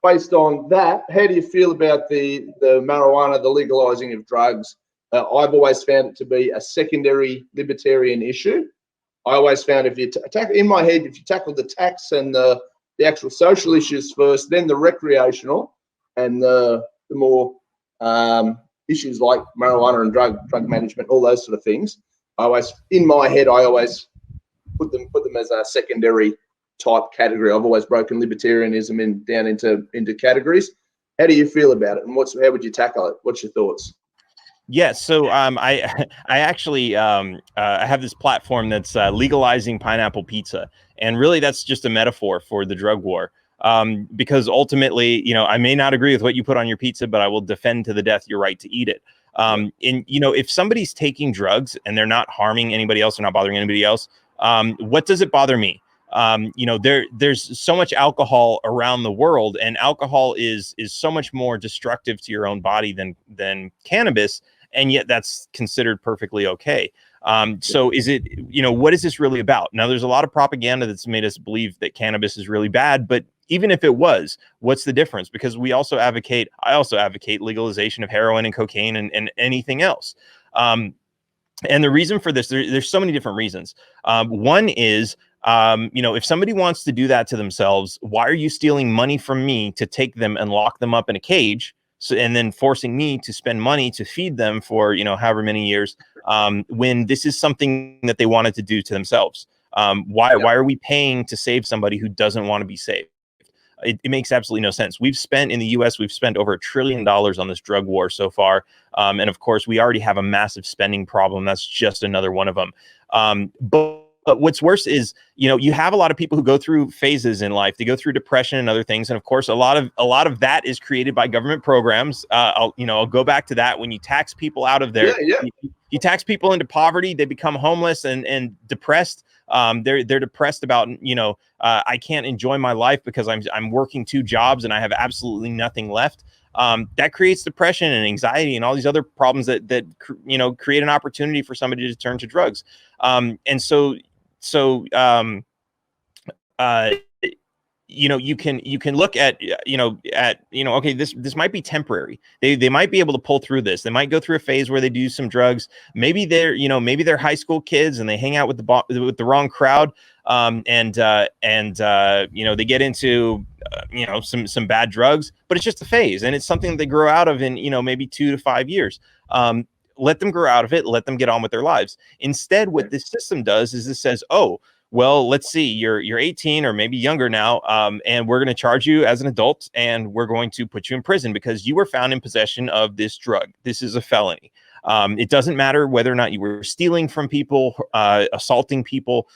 based on that, how do you feel about the marijuana, the legalizing of drugs? I've always found it to be a secondary libertarian issue. I always found if you in my head, if you tackle the tax and the actual social issues first, then the recreational and the more issues like marijuana and drug management, all those sort of things, in my head, I always put them as a secondary type category. I've always broken libertarianism down into categories. How do you feel about it, and how would you tackle it? What's your thoughts? Yeah, so I actually I have this platform that's legalizing pineapple pizza, and really that's just a metaphor for the drug war. Because ultimately, I may not agree with what you put on your pizza, but I will defend to the death your right to eat it. And if somebody's taking drugs and they're not harming anybody else or not bothering anybody else, what does it bother me? There's so much alcohol around the world, and alcohol is so much more destructive to your own body than cannabis, and yet that's considered perfectly okay. So is it, what is this really about? Now, there's a lot of propaganda that's made us believe that cannabis is really bad, but even if it was, what's the difference? Because I also advocate legalization of heroin and cocaine and anything else. And the reason for this, there's so many different reasons. One is, if somebody wants to do that to themselves, why are you stealing money from me to take them and lock them up in a cage? And then forcing me to spend money to feed them for, however many years, when this is something that they wanted to do to themselves. Why are we paying to save somebody who doesn't want to be saved? It makes absolutely no sense. In the US, we've spent over $1 trillion on this drug war so far. And of course, we already have a massive spending problem. That's just another one of them. But what's worse is, you have a lot of people who go through phases in life. They go through depression and other things. And of course, a lot of that is created by government programs. I'll go back to that. When you tax people out of their, you tax people into poverty, they become homeless and depressed. They're depressed about, I can't enjoy my life because I'm working 2 jobs and I have absolutely nothing left. That creates depression and anxiety and all these other problems that create an opportunity for somebody to turn to drugs. And so you can look at, okay, this might be temporary. They might be able to pull through this. They might go through a phase where they do some drugs. Maybe they're high school kids and they hang out with the wrong crowd. And they get into, some bad drugs, but it's just a phase, and it's something that they grow out of in, maybe 2 to 5 years. Let them grow out of it. Let them get on with their lives. Instead, what this system does is it says, oh, well, let's see, you're 18 or maybe younger now, and we're going to charge you as an adult, and we're going to put you in prison because you were found in possession of this drug. This is a felony. It doesn't matter whether or not you were stealing from people, assaulting people,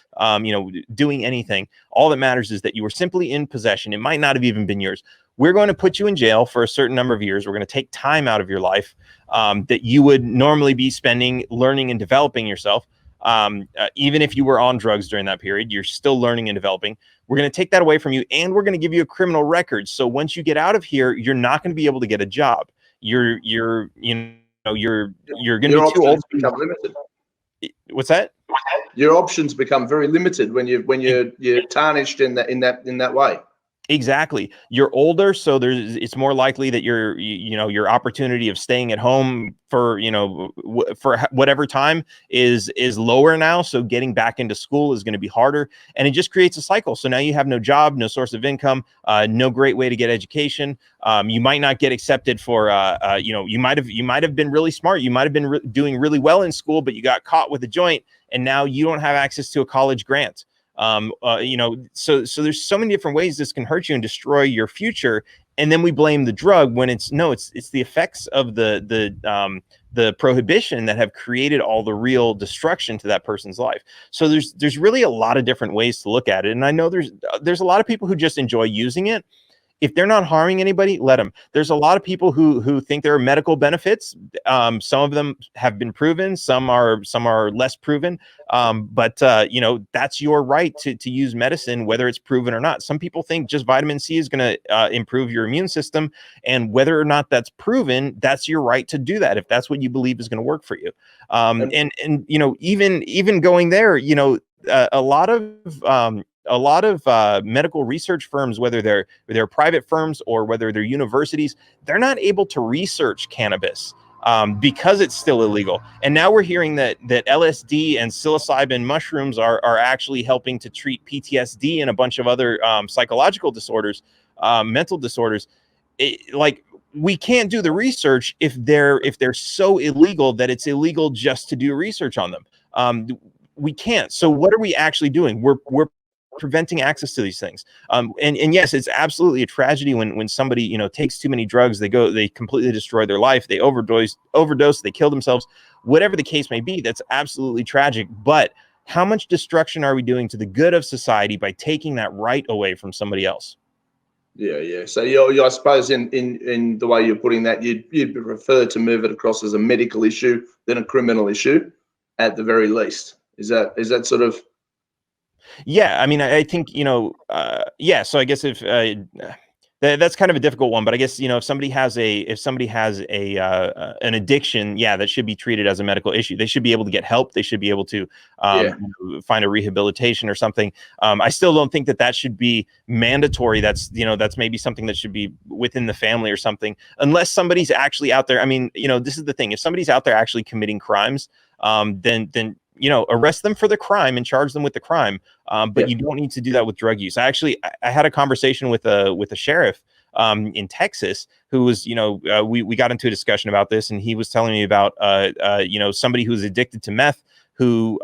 doing anything. All that matters is that you were simply in possession. It might not have even been yours. We're going to put you in jail for a certain number of years. We're going to take time out of your life that you would normally be spending learning and developing yourself. Even if you were on drugs during that period, you're still learning and developing. We're going to take that away from you, and we're going to give you a criminal record. So once you get out of here, you're not going to be able to get a job. You're going to be too old. Become limited. What's that? Your options become very limited when you're tarnished in that way. Exactly. You're older, so it's more likely that your opportunity of staying at home for whatever time is lower now. So getting back into school is going to be harder, and it just creates a cycle. So now you have no job, no source of income, no great way to get education. You might not get accepted for you might have been really smart. You might have been doing really well in school, but you got caught with a joint, and now you don't have access to a college grant. So there's so many different ways this can hurt you and destroy your future. And then we blame the drug when it's the effects of the prohibition that have created all the real destruction to that person's life. So there's really a lot of different ways to look at it. And I know there's a lot of people who just enjoy using it. If they're not harming anybody, let them. There's a lot of people who think there are medical benefits. Some of them have been proven. Some are less proven. But that's your right to use medicine, whether it's proven or not. Some people think just vitamin C is going to improve your immune system, and whether or not that's proven, that's your right to do that if that's what you believe is going to work for you. Even going there, a lot of medical research firms, whether they're private firms or whether they're universities, they're not able to research cannabis because it's still illegal. And now we're hearing that LSD and psilocybin mushrooms are actually helping to treat PTSD and a bunch of other psychological disorders, mental disorders. We can't do the research if they're so illegal that it's illegal just to do research on them. We can't. So what are we actually doing? We're preventing access to these things. And yes, it's absolutely a tragedy when somebody, takes too many drugs, they completely destroy their life, they overdose, they kill themselves, whatever the case may be. That's absolutely tragic. But how much destruction are we doing to the good of society by taking that right away from somebody else? Yeah. So I suppose in the way you're putting that, you'd prefer to move it across as a medical issue than a criminal issue, at the very least. Is that sort of? Yeah, I mean, I think, yeah. So I guess if that's kind of a difficult one, but I guess, if somebody has an addiction, yeah, that should be treated as a medical issue. They should be able to get help. They should be able to find a rehabilitation or something. I still don't think that should be mandatory. That's maybe something that should be within the family or something, unless somebody's actually out there. I mean, this is the thing. If somebody's out there actually committing crimes, then arrest them for the crime and charge them with the crime. But you don't need to do that with drug use. I had a conversation with a sheriff in Texas who was, we got into a discussion about this, and he was telling me about, somebody who's addicted to meth who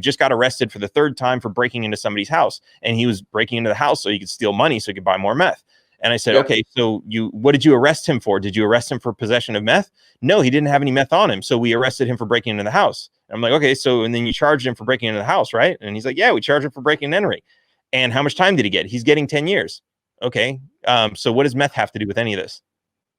just got arrested for the third time for breaking into somebody's house. And he was breaking into the house so he could steal money so he could buy more meth. And I said, okay, so what did you arrest him for? Did you arrest him for possession of meth? No, he didn't have any meth on him. So we arrested him for breaking into the house. And I'm like, okay, so, and then you charged him for breaking into the house, right? And he's like, yeah, we charged him for breaking and entering. And how much time did he get? He's getting 10 years. Okay. So what does meth have to do with any of this?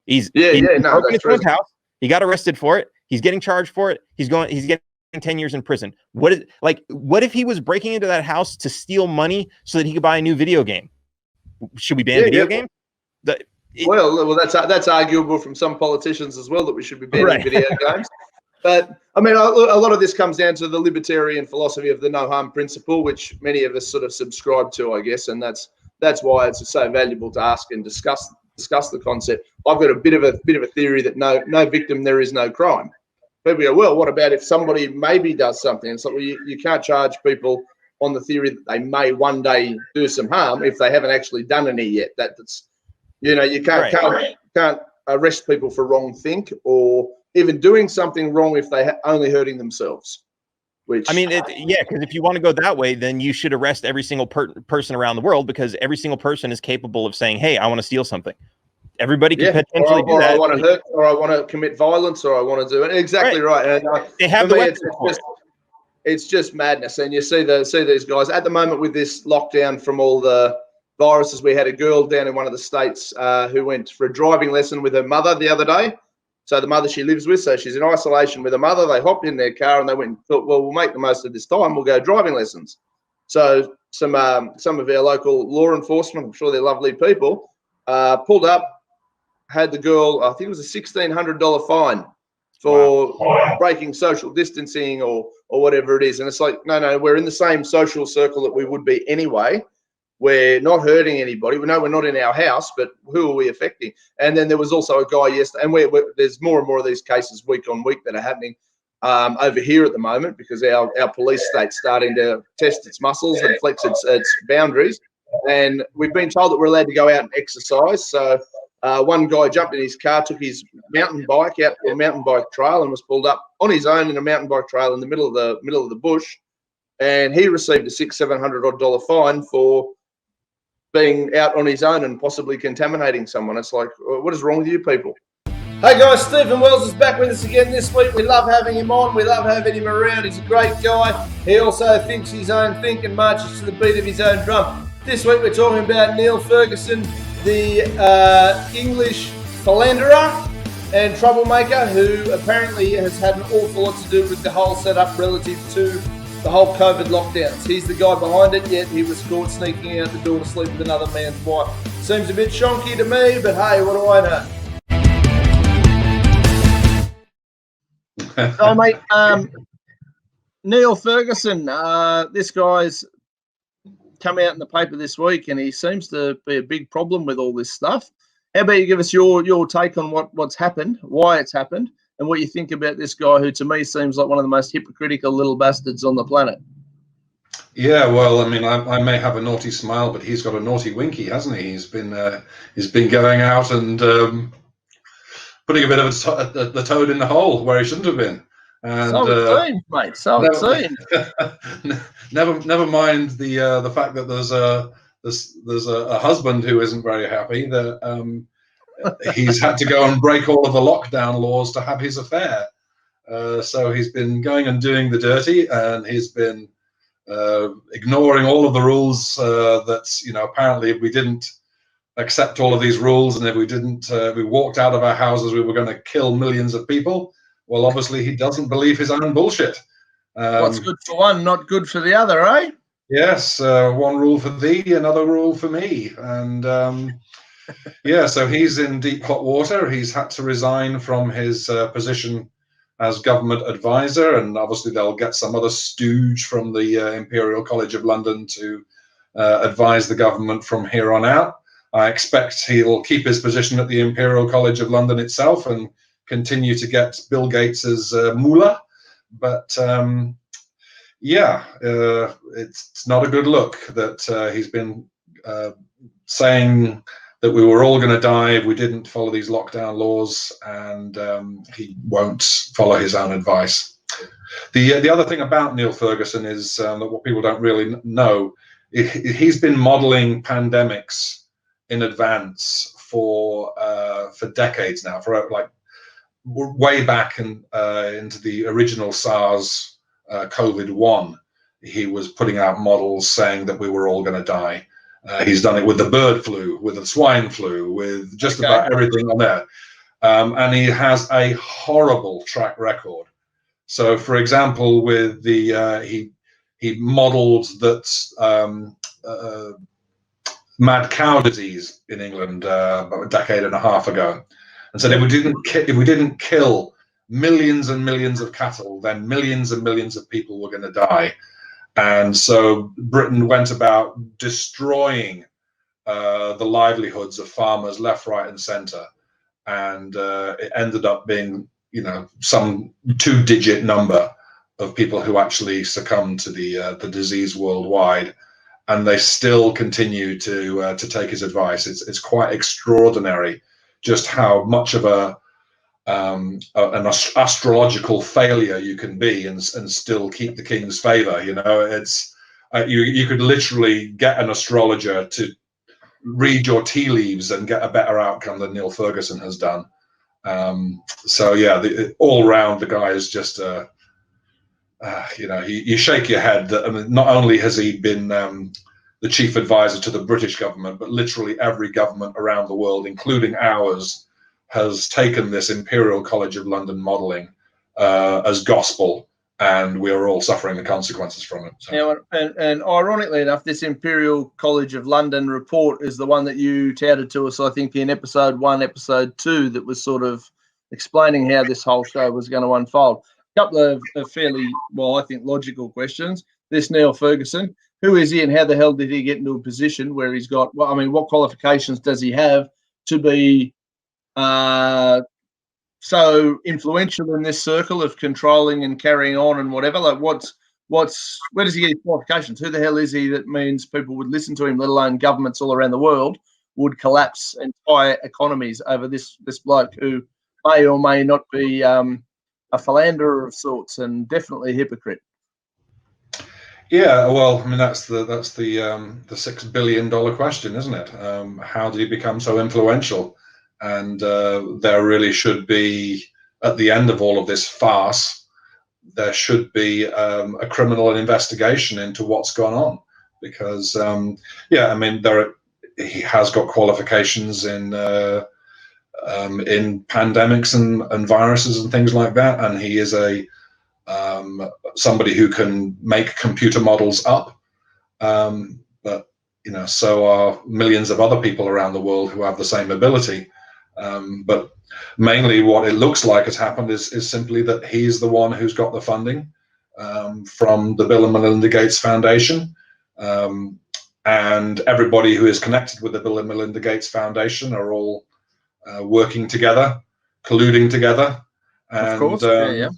He's broken into his house. He got arrested for it. He's getting charged for it. He's getting 10 years in prison. What if he was breaking into that house to steal money so that he could buy a new video game? Should we ban video games? Well, that's arguable from some politicians as well, that we should be banning video games. But I mean, a lot of this comes down to the libertarian philosophy of the no harm principle, which many of us sort of subscribe to, I guess, and that's why it's so valuable to ask and discuss the concept. I've got a bit of a theory that no victim, there is no crime. People go, well, what about if somebody maybe does something? And so you can't charge people on the theory that they may one day do some harm if they haven't actually done any yet. That's you can't arrest people for wrong think or even doing something wrong if they only hurting themselves. Which I mean, because if you want to go that way, then you should arrest every single person around the world, because every single person is capable of saying, "Hey, I want to steal something." Everybody can potentially do that. I want to hurt, or I want to commit violence, or I want to do it. Exactly right. And they have the weapons for it. It's just madness, and you see these guys at the moment with this lockdown from all the viruses. We had a girl down in one of the states who went for a driving lesson with her mother the other day. So the mother she lives with, so she's in isolation with her mother. They hopped in their car and they went and thought, well, we'll make the most of this time. We'll go driving lessons. So some of our local law enforcement, I'm sure they're lovely people, pulled up, had the girl, I think it was a $1,600 fine for breaking social distancing or whatever it is. And it's like, no, we're in the same social circle that we would be anyway. we're not hurting anybody. We know we're not in our house, but who are we affecting? And then there was also a guy yesterday, and there's more and more of these cases week on week that are happening over here at the moment, because our police state's starting to test its muscles and flex its boundaries. And we've been told that we're allowed to go out and exercise. So one guy jumped in his car, took his mountain bike out to a mountain bike trail, and was pulled up on his own in a mountain bike trail in the middle of the bush. And he received a $600-700 fine for being out on his own and possibly contaminating someone. It's like, what is wrong with you people? Hey guys, Stephen Wells is back with us again this week. We love having him on. We love having him around. He's a great guy. He also thinks his own think and marches to the beat of his own drum. This week we're talking about Neil Ferguson, the English philanderer and troublemaker who apparently has had an awful lot to do with the whole setup relative to the whole COVID lockdowns. He's the guy behind it, yet he was caught sneaking out the door to sleep with another man's wife. Seems a bit shonky to me, but hey, what do I know? So, mate, Neil Ferguson, this guy's come out in the paper this week, and he seems to be a big problem with all this stuff. How about you give us your take on what's happened, why it's happened, and what you think about this guy who, to me, seems like one of the most hypocritical little bastards on the planet? Yeah, well, I mean, I may have a naughty smile, but he's got a naughty winky, hasn't he? He's been going out and putting a bit of the toad in the hole where he shouldn't have been. And so it seems, mate. So it seems. Never mind the fact that there's a husband who isn't very happy that he's had to go and break all of the lockdown laws to have his affair. So he's been going and doing the dirty, and he's been ignoring all of the rules that, you know, apparently if we didn't accept all of these rules, and if we didn't, we walked out of our houses, we were going to kill millions of people. Well, obviously he doesn't believe his own bullshit. What's good for one, not good for the other, eh? Yes, one rule for thee, another rule for me. And yeah, so he's in deep hot water. He's had to resign from his position as government advisor, and obviously they'll get some other stooge from the Imperial College of London to advise the government from here on out. I expect he'll keep his position at the Imperial College of London itself and continue to get Bill Gates's moolah. But yeah, it's not a good look that he's been saying that we were all going to die if we didn't follow these lockdown laws, and he won't follow his own advice. The other thing about Neil Ferguson is that what people don't really know, he's been modeling pandemics in advance for decades now, for like way back into the original SARS COVID-1. He was putting out models saying that we were all going to die. He's done it with the bird flu, with the swine flu, with just about everything on there. And he has a horrible track record. So, for example, with the he modeled that mad cow disease in England about a decade and a half ago, and said if we didn't kill millions and millions of cattle, then millions and millions of people were going to die. And so Britain went about destroying the livelihoods of farmers left, right, and centre, and it ended up being, you know, some 2-digit number of people who actually succumbed to the disease worldwide, and they still continue to take his advice. It's quite extraordinary just how much of an astrological failure you can be and still keep the king's favor. You know, it's you could literally get an astrologer to read your tea leaves and get a better outcome than Neil Ferguson has done. So yeah, all round the guy is just you know, you shake your head that, I mean, not only has he been the chief advisor to the British government, but literally every government around the world, including ours, has taken this Imperial College of London modelling as gospel, and we're all suffering the consequences from it. So. Yeah, and ironically enough, this Imperial College of London report is the one that you touted to us, I think, in episode 1, episode 2, that was sort of explaining how this whole show was going to unfold. A couple of fairly, well, I think, logical questions. This Neil Ferguson, who is he and how the hell did he get into a position where he's got, well, I mean, what qualifications does he have to be so influential in this circle of controlling and carrying on and whatever? Like, where does he get his qualifications? Who the hell is he that means people would listen to him, let alone governments all around the world would collapse entire economies over this bloke who may or may not be a philanderer of sorts and definitely a hypocrite? Yeah, well, I mean that's the $6 billion question, isn't it? How did he become so influential? And there really should be, at the end of all of this farce, there should be a criminal investigation into what's gone on, because yeah, I mean he has got qualifications in pandemics and viruses and things like that, and he is somebody who can make computer models up, but so are millions of other people around the world who have the same ability. But mainly what it looks like has happened is simply that he's the one who's got the funding from the Bill and Melinda Gates Foundation, and everybody who is connected with the Bill and Melinda Gates Foundation are all working together, colluding together, and of course, yeah.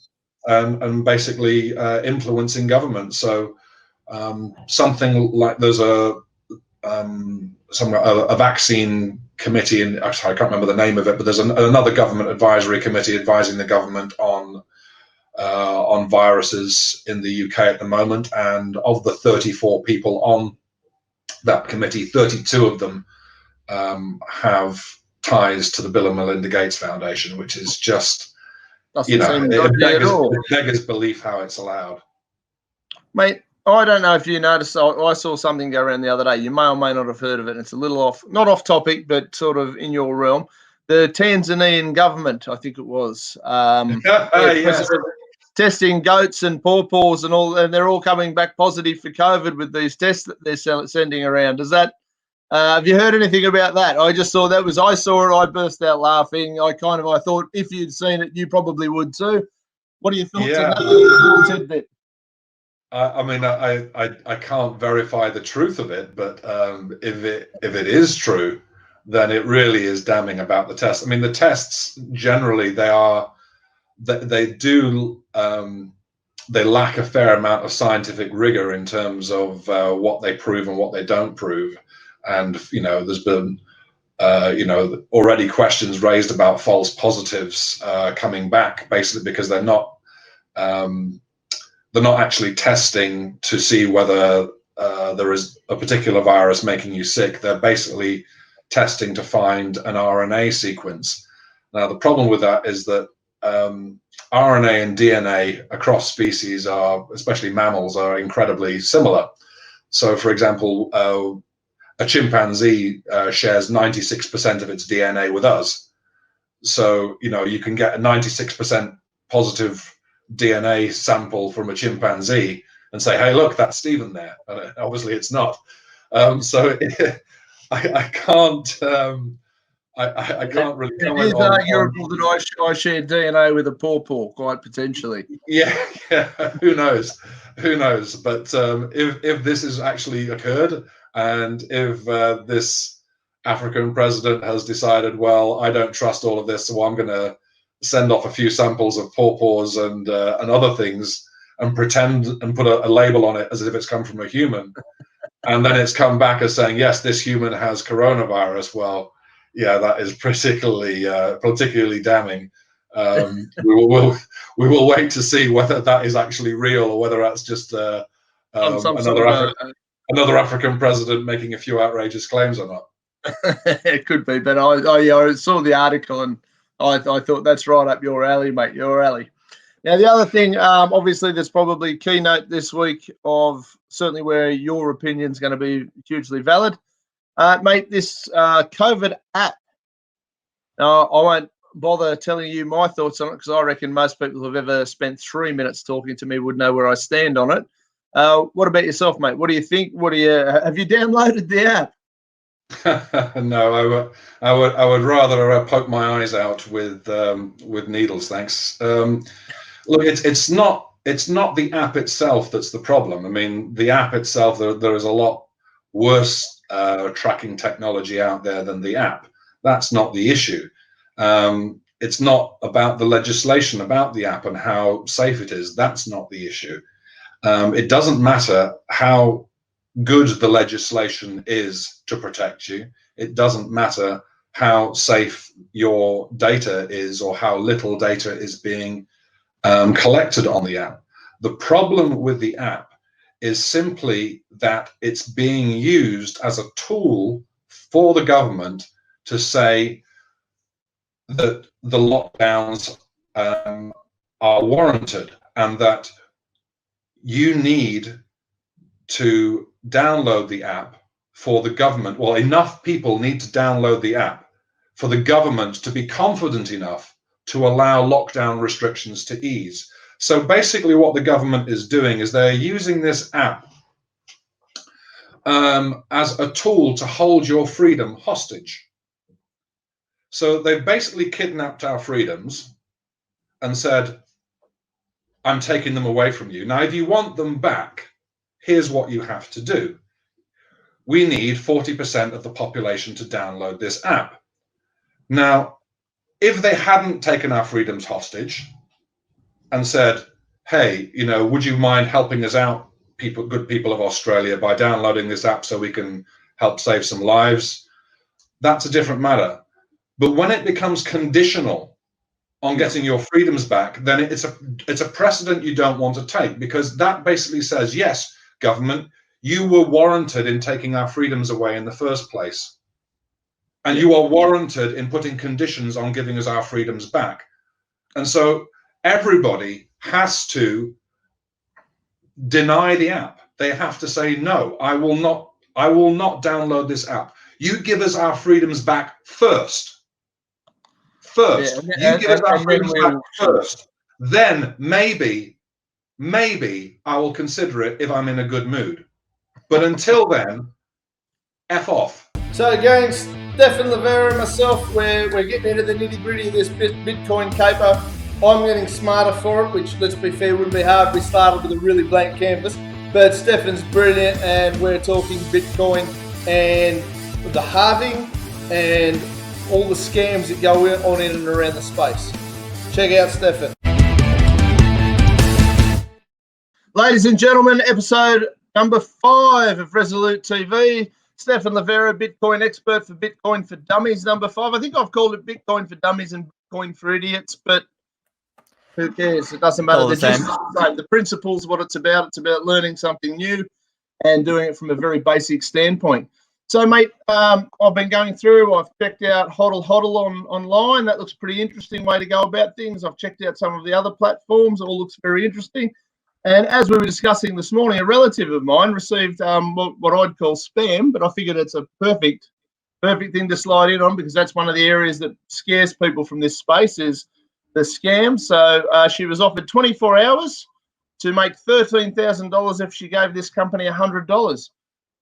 And basically influencing government. So something like there's a vaccine committee, and I can't remember the name of it, but there's another government advisory committee advising the government on viruses in the UK at the moment. And of the 34 people on that committee, 32 of them have ties to the Bill and Melinda Gates Foundation, which is just, it beggars belief how it's allowed. Mate, I don't know if you noticed, I saw something go around the other day. You may or may not have heard of it. It's a little not off topic, but sort of in your realm. The Tanzanian government, I think it was, yes. testing goats and pawpaws and all, and they're all coming back positive for COVID with these tests that they're sending around. Does that, have you heard anything about that? I just saw that I saw it, I burst out laughing. I thought if you'd seen it, you probably would too. What are your thoughts on that? I mean, I can't verify the truth of it, but if it is true, then it really is damning about the tests. I mean, the tests generally they lack a fair amount of scientific rigor in terms of what they prove and what they don't prove. And there's been already questions raised about false positives coming back, basically because they're not actually testing to see whether there is a particular virus making you sick. They're basically testing to find an RNA sequence. Now, the problem with that is that RNA and DNA across species especially mammals, are incredibly similar. So, for example, a chimpanzee shares 96% of its DNA with us. So, you can get a 96% positive DNA sample from a chimpanzee and say, hey, look, that's Stephen there. And obviously it's not. So I can't really comment on. It is arguable that I share DNA with a pawpaw, quite potentially. Yeah, who knows? But if this has actually occurred, and if this African president has decided, well, I don't trust all of this, so I'm going to send off a few samples of pawpaws and other things and pretend and put a label on it as if it's come from a human, and then it's come back as saying, yes, this human has coronavirus. Well, yeah, that is particularly damning. We will wait to see whether that is actually real or whether that's just another African president making a few outrageous claims or not. It could be, but I saw the article and I thought that's right up your alley, mate. Your alley. Now, the other thing, obviously, there's probably keynote this week of certainly where your opinion is going to be hugely valid. Mate, this COVID app. Now, I won't bother telling you my thoughts on it because I reckon most people who've ever spent 3 minutes talking to me would know where I stand on it. What about yourself, mate? What do you think? Have you downloaded the app? No, I would rather poke my eyes out with needles, thanks. Look, it's not it's not the app itself that's the problem. I mean, the app itself, there is a lot worse tracking technology out there than the app. That's not the issue. It's not about the legislation about the app and how safe it is. That's not the issue. It doesn't matter how good the legislation is to protect you. It doesn't matter how safe your data is or how little data is being collected on the app. The problem with the app is simply that it's being used as a tool for the government to say that the lockdowns are warranted and that you need to download the app for the government. Well, enough people need to download the app for the government to be confident enough to allow lockdown restrictions to ease. So basically what the government is doing is they're using this app as a tool to hold your freedom hostage. So they've basically kidnapped our freedoms and said, I'm taking them away from you. Now, if you want them back, here's what you have to do. We need 40% of the population to download this app. Now, if they hadn't taken our freedoms hostage and said, hey, you know, would you mind helping us out, people, good people of Australia, by downloading this app so we can help save some lives, that's a different matter. But when it becomes conditional on getting your freedoms back, then it's a precedent you don't want to take, because that basically says, yes, government, you were warranted in taking our freedoms away in the first place. And you are warranted in putting conditions on giving us our freedoms back. And so everybody has to deny the app. They have to say, no, I will not download this app. You give us our freedoms back first. You give us our freedoms back first. Then maybe I will consider it if I'm in a good mood. But until then, F off. So again, Stephan Livera and myself, we're getting into the nitty-gritty of this Bitcoin caper. I'm getting smarter for it, which, let's be fair, wouldn't be hard. We started with a really blank canvas. But Stephan's brilliant, and we're talking Bitcoin and the halving and all the scams that go on in and around the space. Check out Stephan. Ladies and gentlemen, episode number 5 of Resolute TV. Stephan Livera, Bitcoin expert for Bitcoin for Dummies, number 5. I think I've called it Bitcoin for Dummies and Bitcoin for Idiots, but who cares? It doesn't matter. The principle's what it's about. It's about learning something new and doing it from a very basic standpoint. So, mate, I've been going through. I've checked out HODL online. That looks a pretty interesting way to go about things. I've checked out some of the other platforms. It all looks very interesting. And as we were discussing this morning, a relative of mine received what I'd call spam, but I figured it's a perfect thing to slide in on, because that's one of the areas that scares people from this space is the scam. So she was offered 24 hours to make $13,000 if she gave this company $100.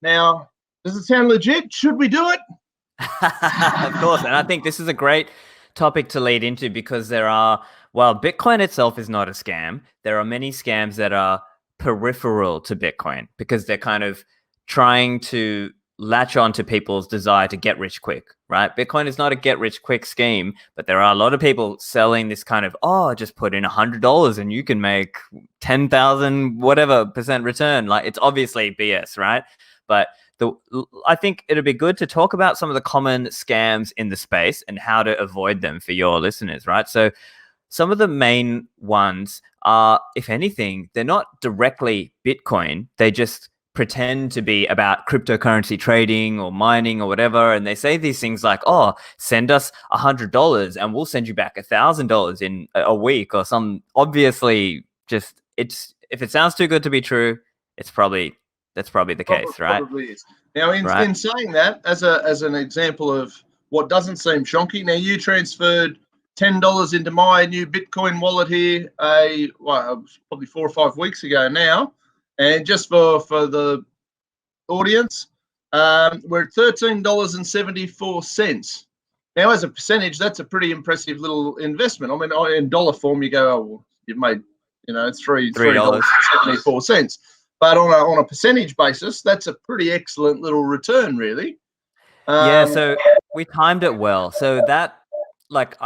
Now, does it sound legit? Should we do it? Of course. And I think this is a great topic to lead into, because while Bitcoin itself is not a scam, there are many scams that are peripheral to Bitcoin, because they're kind of trying to latch on to people's desire to get rich quick, right? Bitcoin is not a get rich quick scheme, but there are a lot of people selling this kind of, just put in $100 and you can make 10,000 whatever % return. Like, it's obviously BS, right? But I think it'd be good to talk about some of the common scams in the space and how to avoid them for your listeners, right? So some of the main ones are, if anything, they're not directly Bitcoin. They just pretend to be about cryptocurrency trading or mining or whatever. And they say these things like, send us $100 and we'll send you back $1,000 in a week or some. Obviously, if it sounds too good to be true, that's probably the case, right? Probably is. Now, in saying that, as an example of what doesn't seem chonky, now you transferred $10 into my new Bitcoin wallet here, probably 4 or 5 weeks ago now, and just for the audience, we're at $13.74. Now, as a percentage, that's a pretty impressive little investment. I mean, in dollar form, you go, well, you've made You know, $3. $3.74. But on a percentage basis, that's a pretty excellent little return, really. Yeah, so we timed it well. So that, like,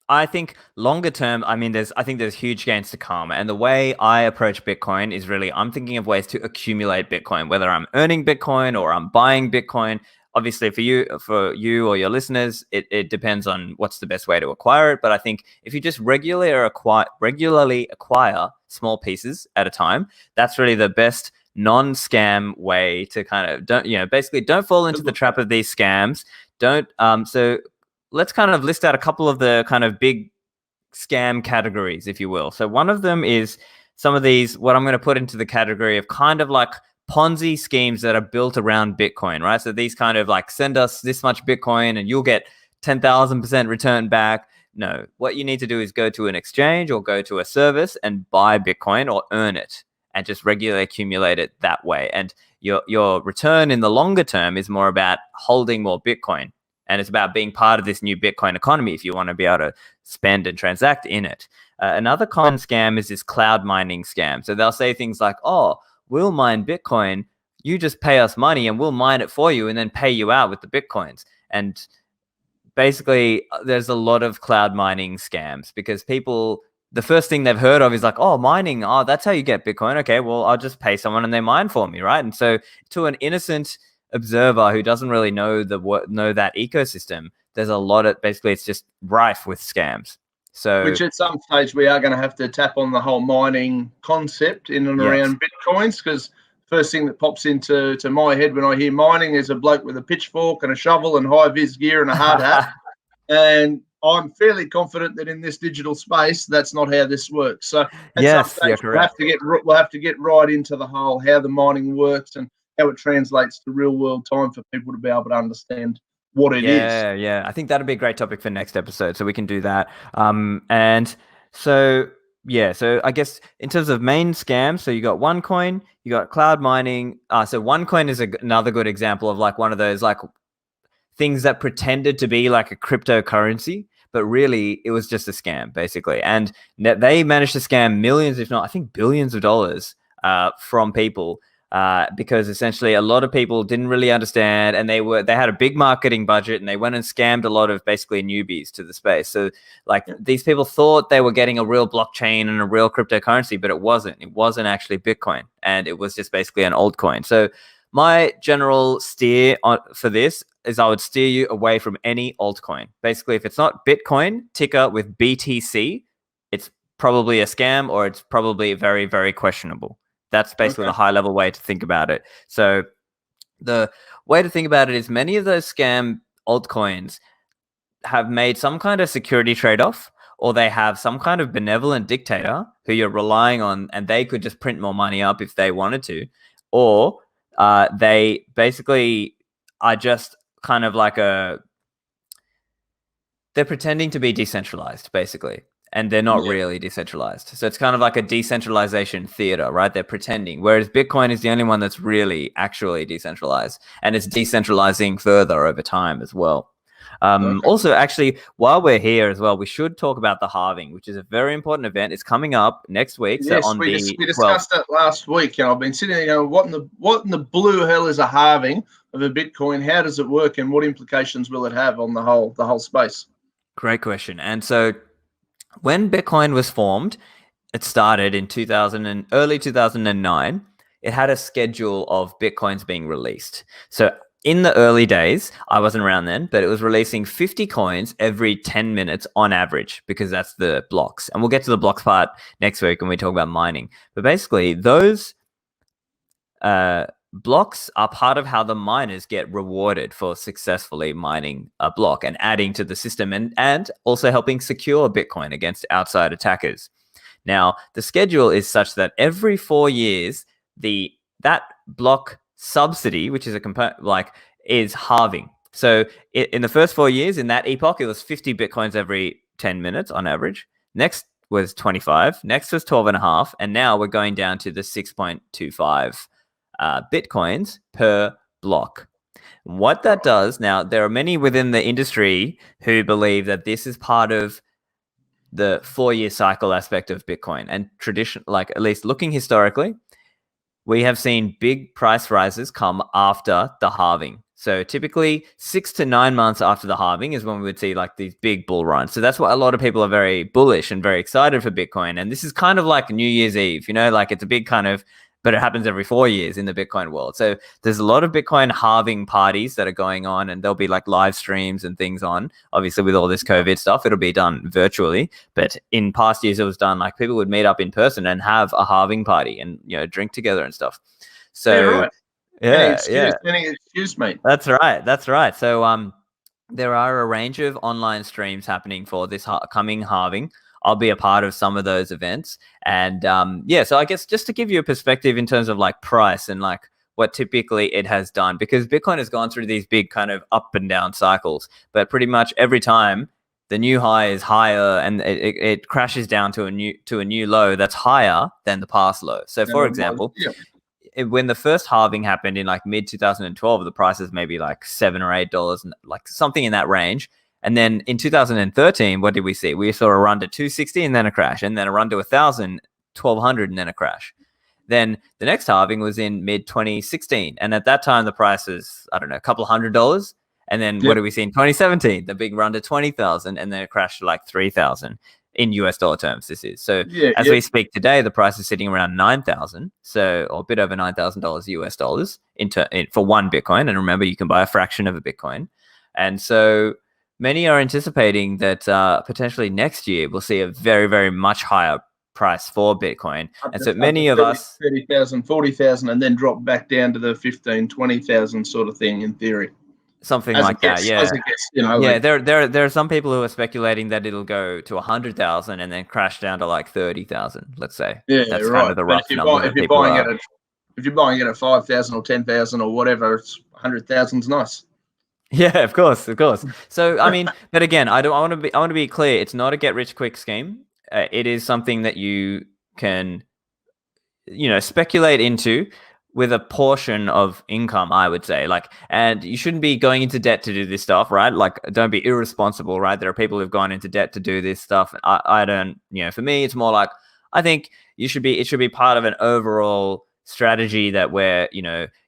I think longer term, I mean, I think there's huge gains to come. And the way I approach Bitcoin is really, I'm thinking of ways to accumulate Bitcoin, whether I'm earning Bitcoin or I'm buying Bitcoin. Obviously, for you or your listeners, it depends on what's the best way to acquire it. But I think if you just regularly acquire small pieces at a time, that's really the best non-scam way to kind of basically don't fall into the trap of these scams. So let's kind of list out a couple of the kind of big scam categories, if you will. So one of them is some of these, what I'm going to put into the category of kind of like Ponzi schemes that are built around Bitcoin, right? So these kind of like, send us this much Bitcoin and you'll get 10,000% return back. No, what you need to do is go to an exchange or go to a service and buy Bitcoin or earn it and just regularly accumulate it that way. And your return in the longer term is more about holding more Bitcoin. And it's about being part of this new Bitcoin economy if you want to be able to spend and transact in it. Another common scam is this cloud mining scam. So they'll say things like, oh, we'll mine Bitcoin, you just pay us money and we'll mine it for you and then pay you out with the Bitcoins. And basically, there's a lot of cloud mining scams because people, the first thing they've heard of is like, oh, mining, oh, that's how you get Bitcoin. Okay, well, I'll just pay someone and they mine for me, right? And so to an innocent observer who doesn't really know that ecosystem, there's a lot of, basically, it's just rife with scams. So, which at some stage we are going to have to tap on the whole mining concept in and around Bitcoins, because first thing that pops into my head when I hear mining is a bloke with a pitchfork and a shovel and high-vis gear and a hard hat. And I'm fairly confident that in this digital space, that's not how this works. So at some stage, we'll have to get right into the whole how the mining works and how it translates to real-world time for people to be able to understand what it is. Yeah. I think that'd be a great topic for next episode, so we can do that. And so I guess in terms of main scams, so you got OneCoin, you got cloud mining. So OneCoin is another good example of like one of those like things that pretended to be like a cryptocurrency, but really it was just a scam, basically. And they managed to scam millions, if not, I think billions of dollars from people. Because essentially a lot of people didn't really understand, and they had a big marketing budget, and they went and scammed a lot of basically newbies to the space. So like these people thought they were getting a real blockchain and a real cryptocurrency, but it wasn't. It wasn't actually Bitcoin, and it was just basically an altcoin. So my general steer for this is I would steer you away from any altcoin. Basically, if it's not Bitcoin, ticker with BTC, it's probably a scam or it's probably very, very questionable. That's basically the high level way to think about it. So the way to think about it is many of those scam altcoins have made some kind of security trade-off, or they have some kind of benevolent dictator who you're relying on, and they could just print more money up if they wanted to, or they basically are just kind of like they're pretending to be decentralized, basically. And they're not really decentralized. So it's kind of like a decentralization theater, right? They're pretending. Whereas Bitcoin is the only one that's really actually decentralized. And it's decentralizing further over time as well. Also, actually, while we're here as well, we should talk about the halving, which is a very important event. It's coming up next week. Yes, so we discussed that last week. I've been sitting there going, what in the blue hell is a halving of a Bitcoin? How does it work? And what implications will it have on the whole space? Great question. And so when Bitcoin was formed, it started in early 2009. It had a schedule of Bitcoins being released. So in the early days, I wasn't around then, but it was releasing 50 coins every 10 minutes on average, because that's the blocks. And we'll get to the blocks part next week when we talk about mining. But basically, those blocks are part of how the miners get rewarded for successfully mining a block and adding to the system, and also helping secure Bitcoin against outside attackers. Now, the schedule is such that every 4 years, that block subsidy, which is a component, is halving. So in the first 4 years, in that epoch, it was 50 Bitcoins every 10 minutes on average. Next was 25. Next was 12.5. And now we're going down to the 6.25 Bitcoins per block. What that does, now there are many within the industry who believe that this is part of the 4-year cycle aspect of Bitcoin and tradition, like at least looking historically, we have seen big price rises come after the halving. So typically 6 to 9 months after the halving is when we would see like these big bull runs. So that's why a lot of people are very bullish and very excited for Bitcoin. And this is kind of like New Year's Eve, like it's a big kind of, but it happens every 4 years in the Bitcoin world. So there's a lot of Bitcoin halving parties that are going on, and there'll be like live streams and things on. Obviously, with all this COVID stuff, it'll be done virtually. But in past years, it was done like people would meet up in person and have a halving party and drink together and stuff. So right. Any excuse, mate. That's right. So there are a range of online streams happening for this coming halving. I'll be a part of some of those events. And so I guess just to give you a perspective in terms of like price and like what typically it has done, because Bitcoin has gone through these big kind of up and down cycles, but pretty much every time the new high is higher and it crashes down to a new low that's higher than the past low. So for example, when the first halving happened in like mid 2012, the prices maybe like $7 or $8, like something in that range. And then in 2013, what did we see? We saw a run to 260 and then a crash, and then a run to 1,000, 1,200 and then a crash. Then the next halving was in mid 2016, and at that time the price was, I don't know, a couple $100. And then what did we see in 2017? The big run to 20,000, and then it crashed to like 3,000 in US dollar terms. This is so. As we speak today, the price is sitting around 9,000, so or a bit over $9,000 US dollars for one Bitcoin. And remember, you can buy a fraction of a Bitcoin, and so many are anticipating that potentially next year we'll see a very, very much higher price for Bitcoin. And so many of us 30,000, 40,000, and then drop back down to the 15, 20,000 sort of thing in theory. Something like that, yeah. As a guess, there are some people who are speculating that it'll go to 100,000 and then crash down to like 30,000, let's say. Yeah, that's right. kind of the rough number. If you're buying it at 5,000 or 10,000 or whatever, it's 100,000's nice. Yeah, of course. So I mean, but again, I want to be clear. It's not a get rich quick scheme. It is something that you can, speculate into with a portion of income, I would say. And you shouldn't be going into debt to do this stuff, right? Like, don't be irresponsible, right? There are people who've gone into debt to do this stuff. I don't, for me, it's more like, I think it should be part of an overall strategy that where,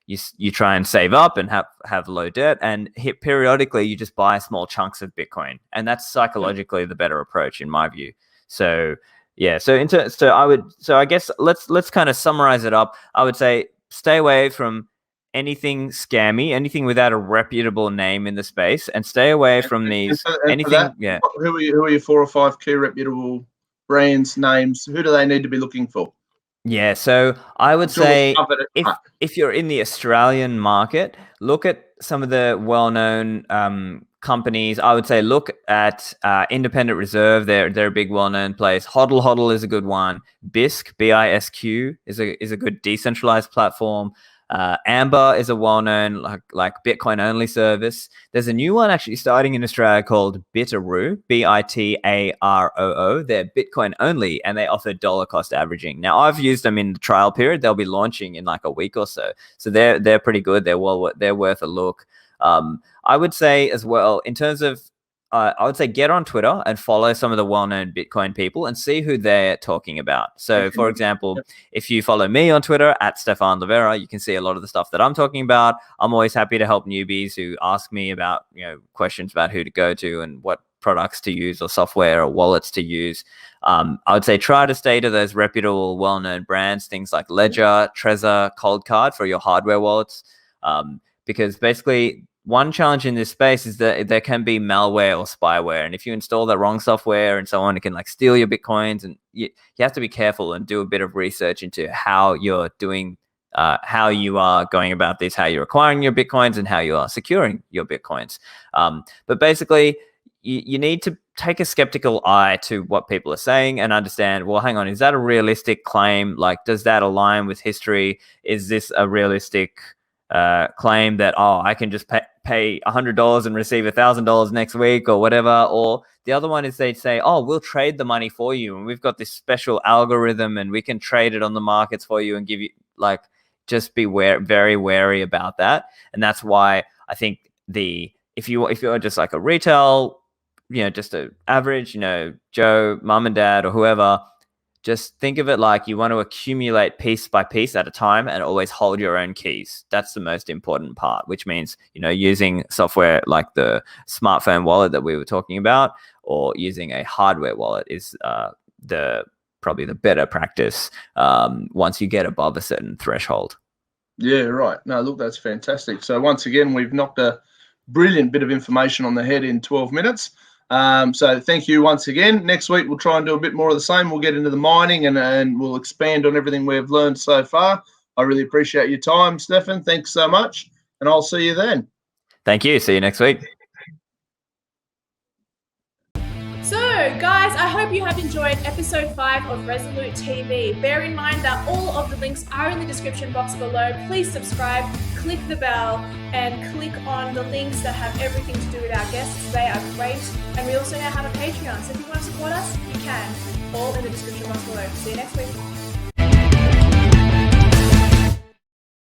you try and save up and have low debt, and periodically you just buy small chunks of Bitcoin. And that's psychologically the better approach in my view. So, yeah. So I guess let's kind of summarize it up. I would say, stay away from anything scammy, anything without a reputable name in the space, and stay away from these anything. Who are your 4 or 5 key reputable brands, names? Who do they need to be looking for? Yeah, so I would say if you're in the Australian market, look at some of the well-known companies. I would say look at Independent Reserve. They're a big well-known place. Hodl is a good one. Bisq, BISQ is a good decentralized platform. Amber is a well-known like Bitcoin-only service. There's a new one actually starting in Australia called Bitaroo, BITAROO. They're Bitcoin-only, and they offer dollar cost averaging. Now, I've used them in the trial period. They'll be launching in like a week or so. So they're pretty good. They're worth a look. I would say as well, in terms of I would say get on Twitter and follow some of the well-known Bitcoin people and see who they're talking about. So, for example, if you follow me on Twitter at Stephan Livera, you can see a lot of the stuff that I'm talking about. I'm always happy to help newbies who ask me about, questions about who to go to and what products to use or software or wallets to use. I would say try to stay to those reputable, well-known brands, things like Ledger, Trezor, Coldcard for your hardware wallets, because basically one challenge in this space is that there can be malware or spyware. And if you install the wrong software and so on, it can like steal your Bitcoins. And you have to be careful and do a bit of research into how you're doing, how you are going about this, how you're acquiring your Bitcoins and how you are securing your Bitcoins. But basically, you need to take a skeptical eye to what people are saying and understand, well, hang on, is that a realistic claim? Like, does that align with history? Is this a realistic claim that, I can just pay $100 and receive $1,000 next week or whatever? Or the other one is they'd say, we'll trade the money for you, and we've got this special algorithm and we can trade it on the markets for you and give you, like, just be very wary about that. And that's why I think if you're just like a retail just a average, Joe, mum and dad or whoever, just think of it like you want to accumulate piece by piece at a time and always hold your own keys. That's the most important part, which means, using software like the smartphone wallet that we were talking about, or using a hardware wallet is probably the better practice once you get above a certain threshold. Yeah, right. No, look, that's fantastic. So once again, we've knocked a brilliant bit of information on the head in 12 minutes. So thank you once again. Next week, we'll try and do a bit more of the same. We'll get into the mining and we'll expand on everything we've learned so far. I really appreciate your time, Stephan. Thanks so much. And I'll see you then. Thank you. See you next week. So, guys, I hope you have enjoyed episode 5 of Resolute TV. Bear in mind that all of the links are in the description box below. Please subscribe, click the bell, and click on the links that have everything to do with our guests. They are great. And we also now have a Patreon, so if you want to support us, you can. All in the description box below. See you next week.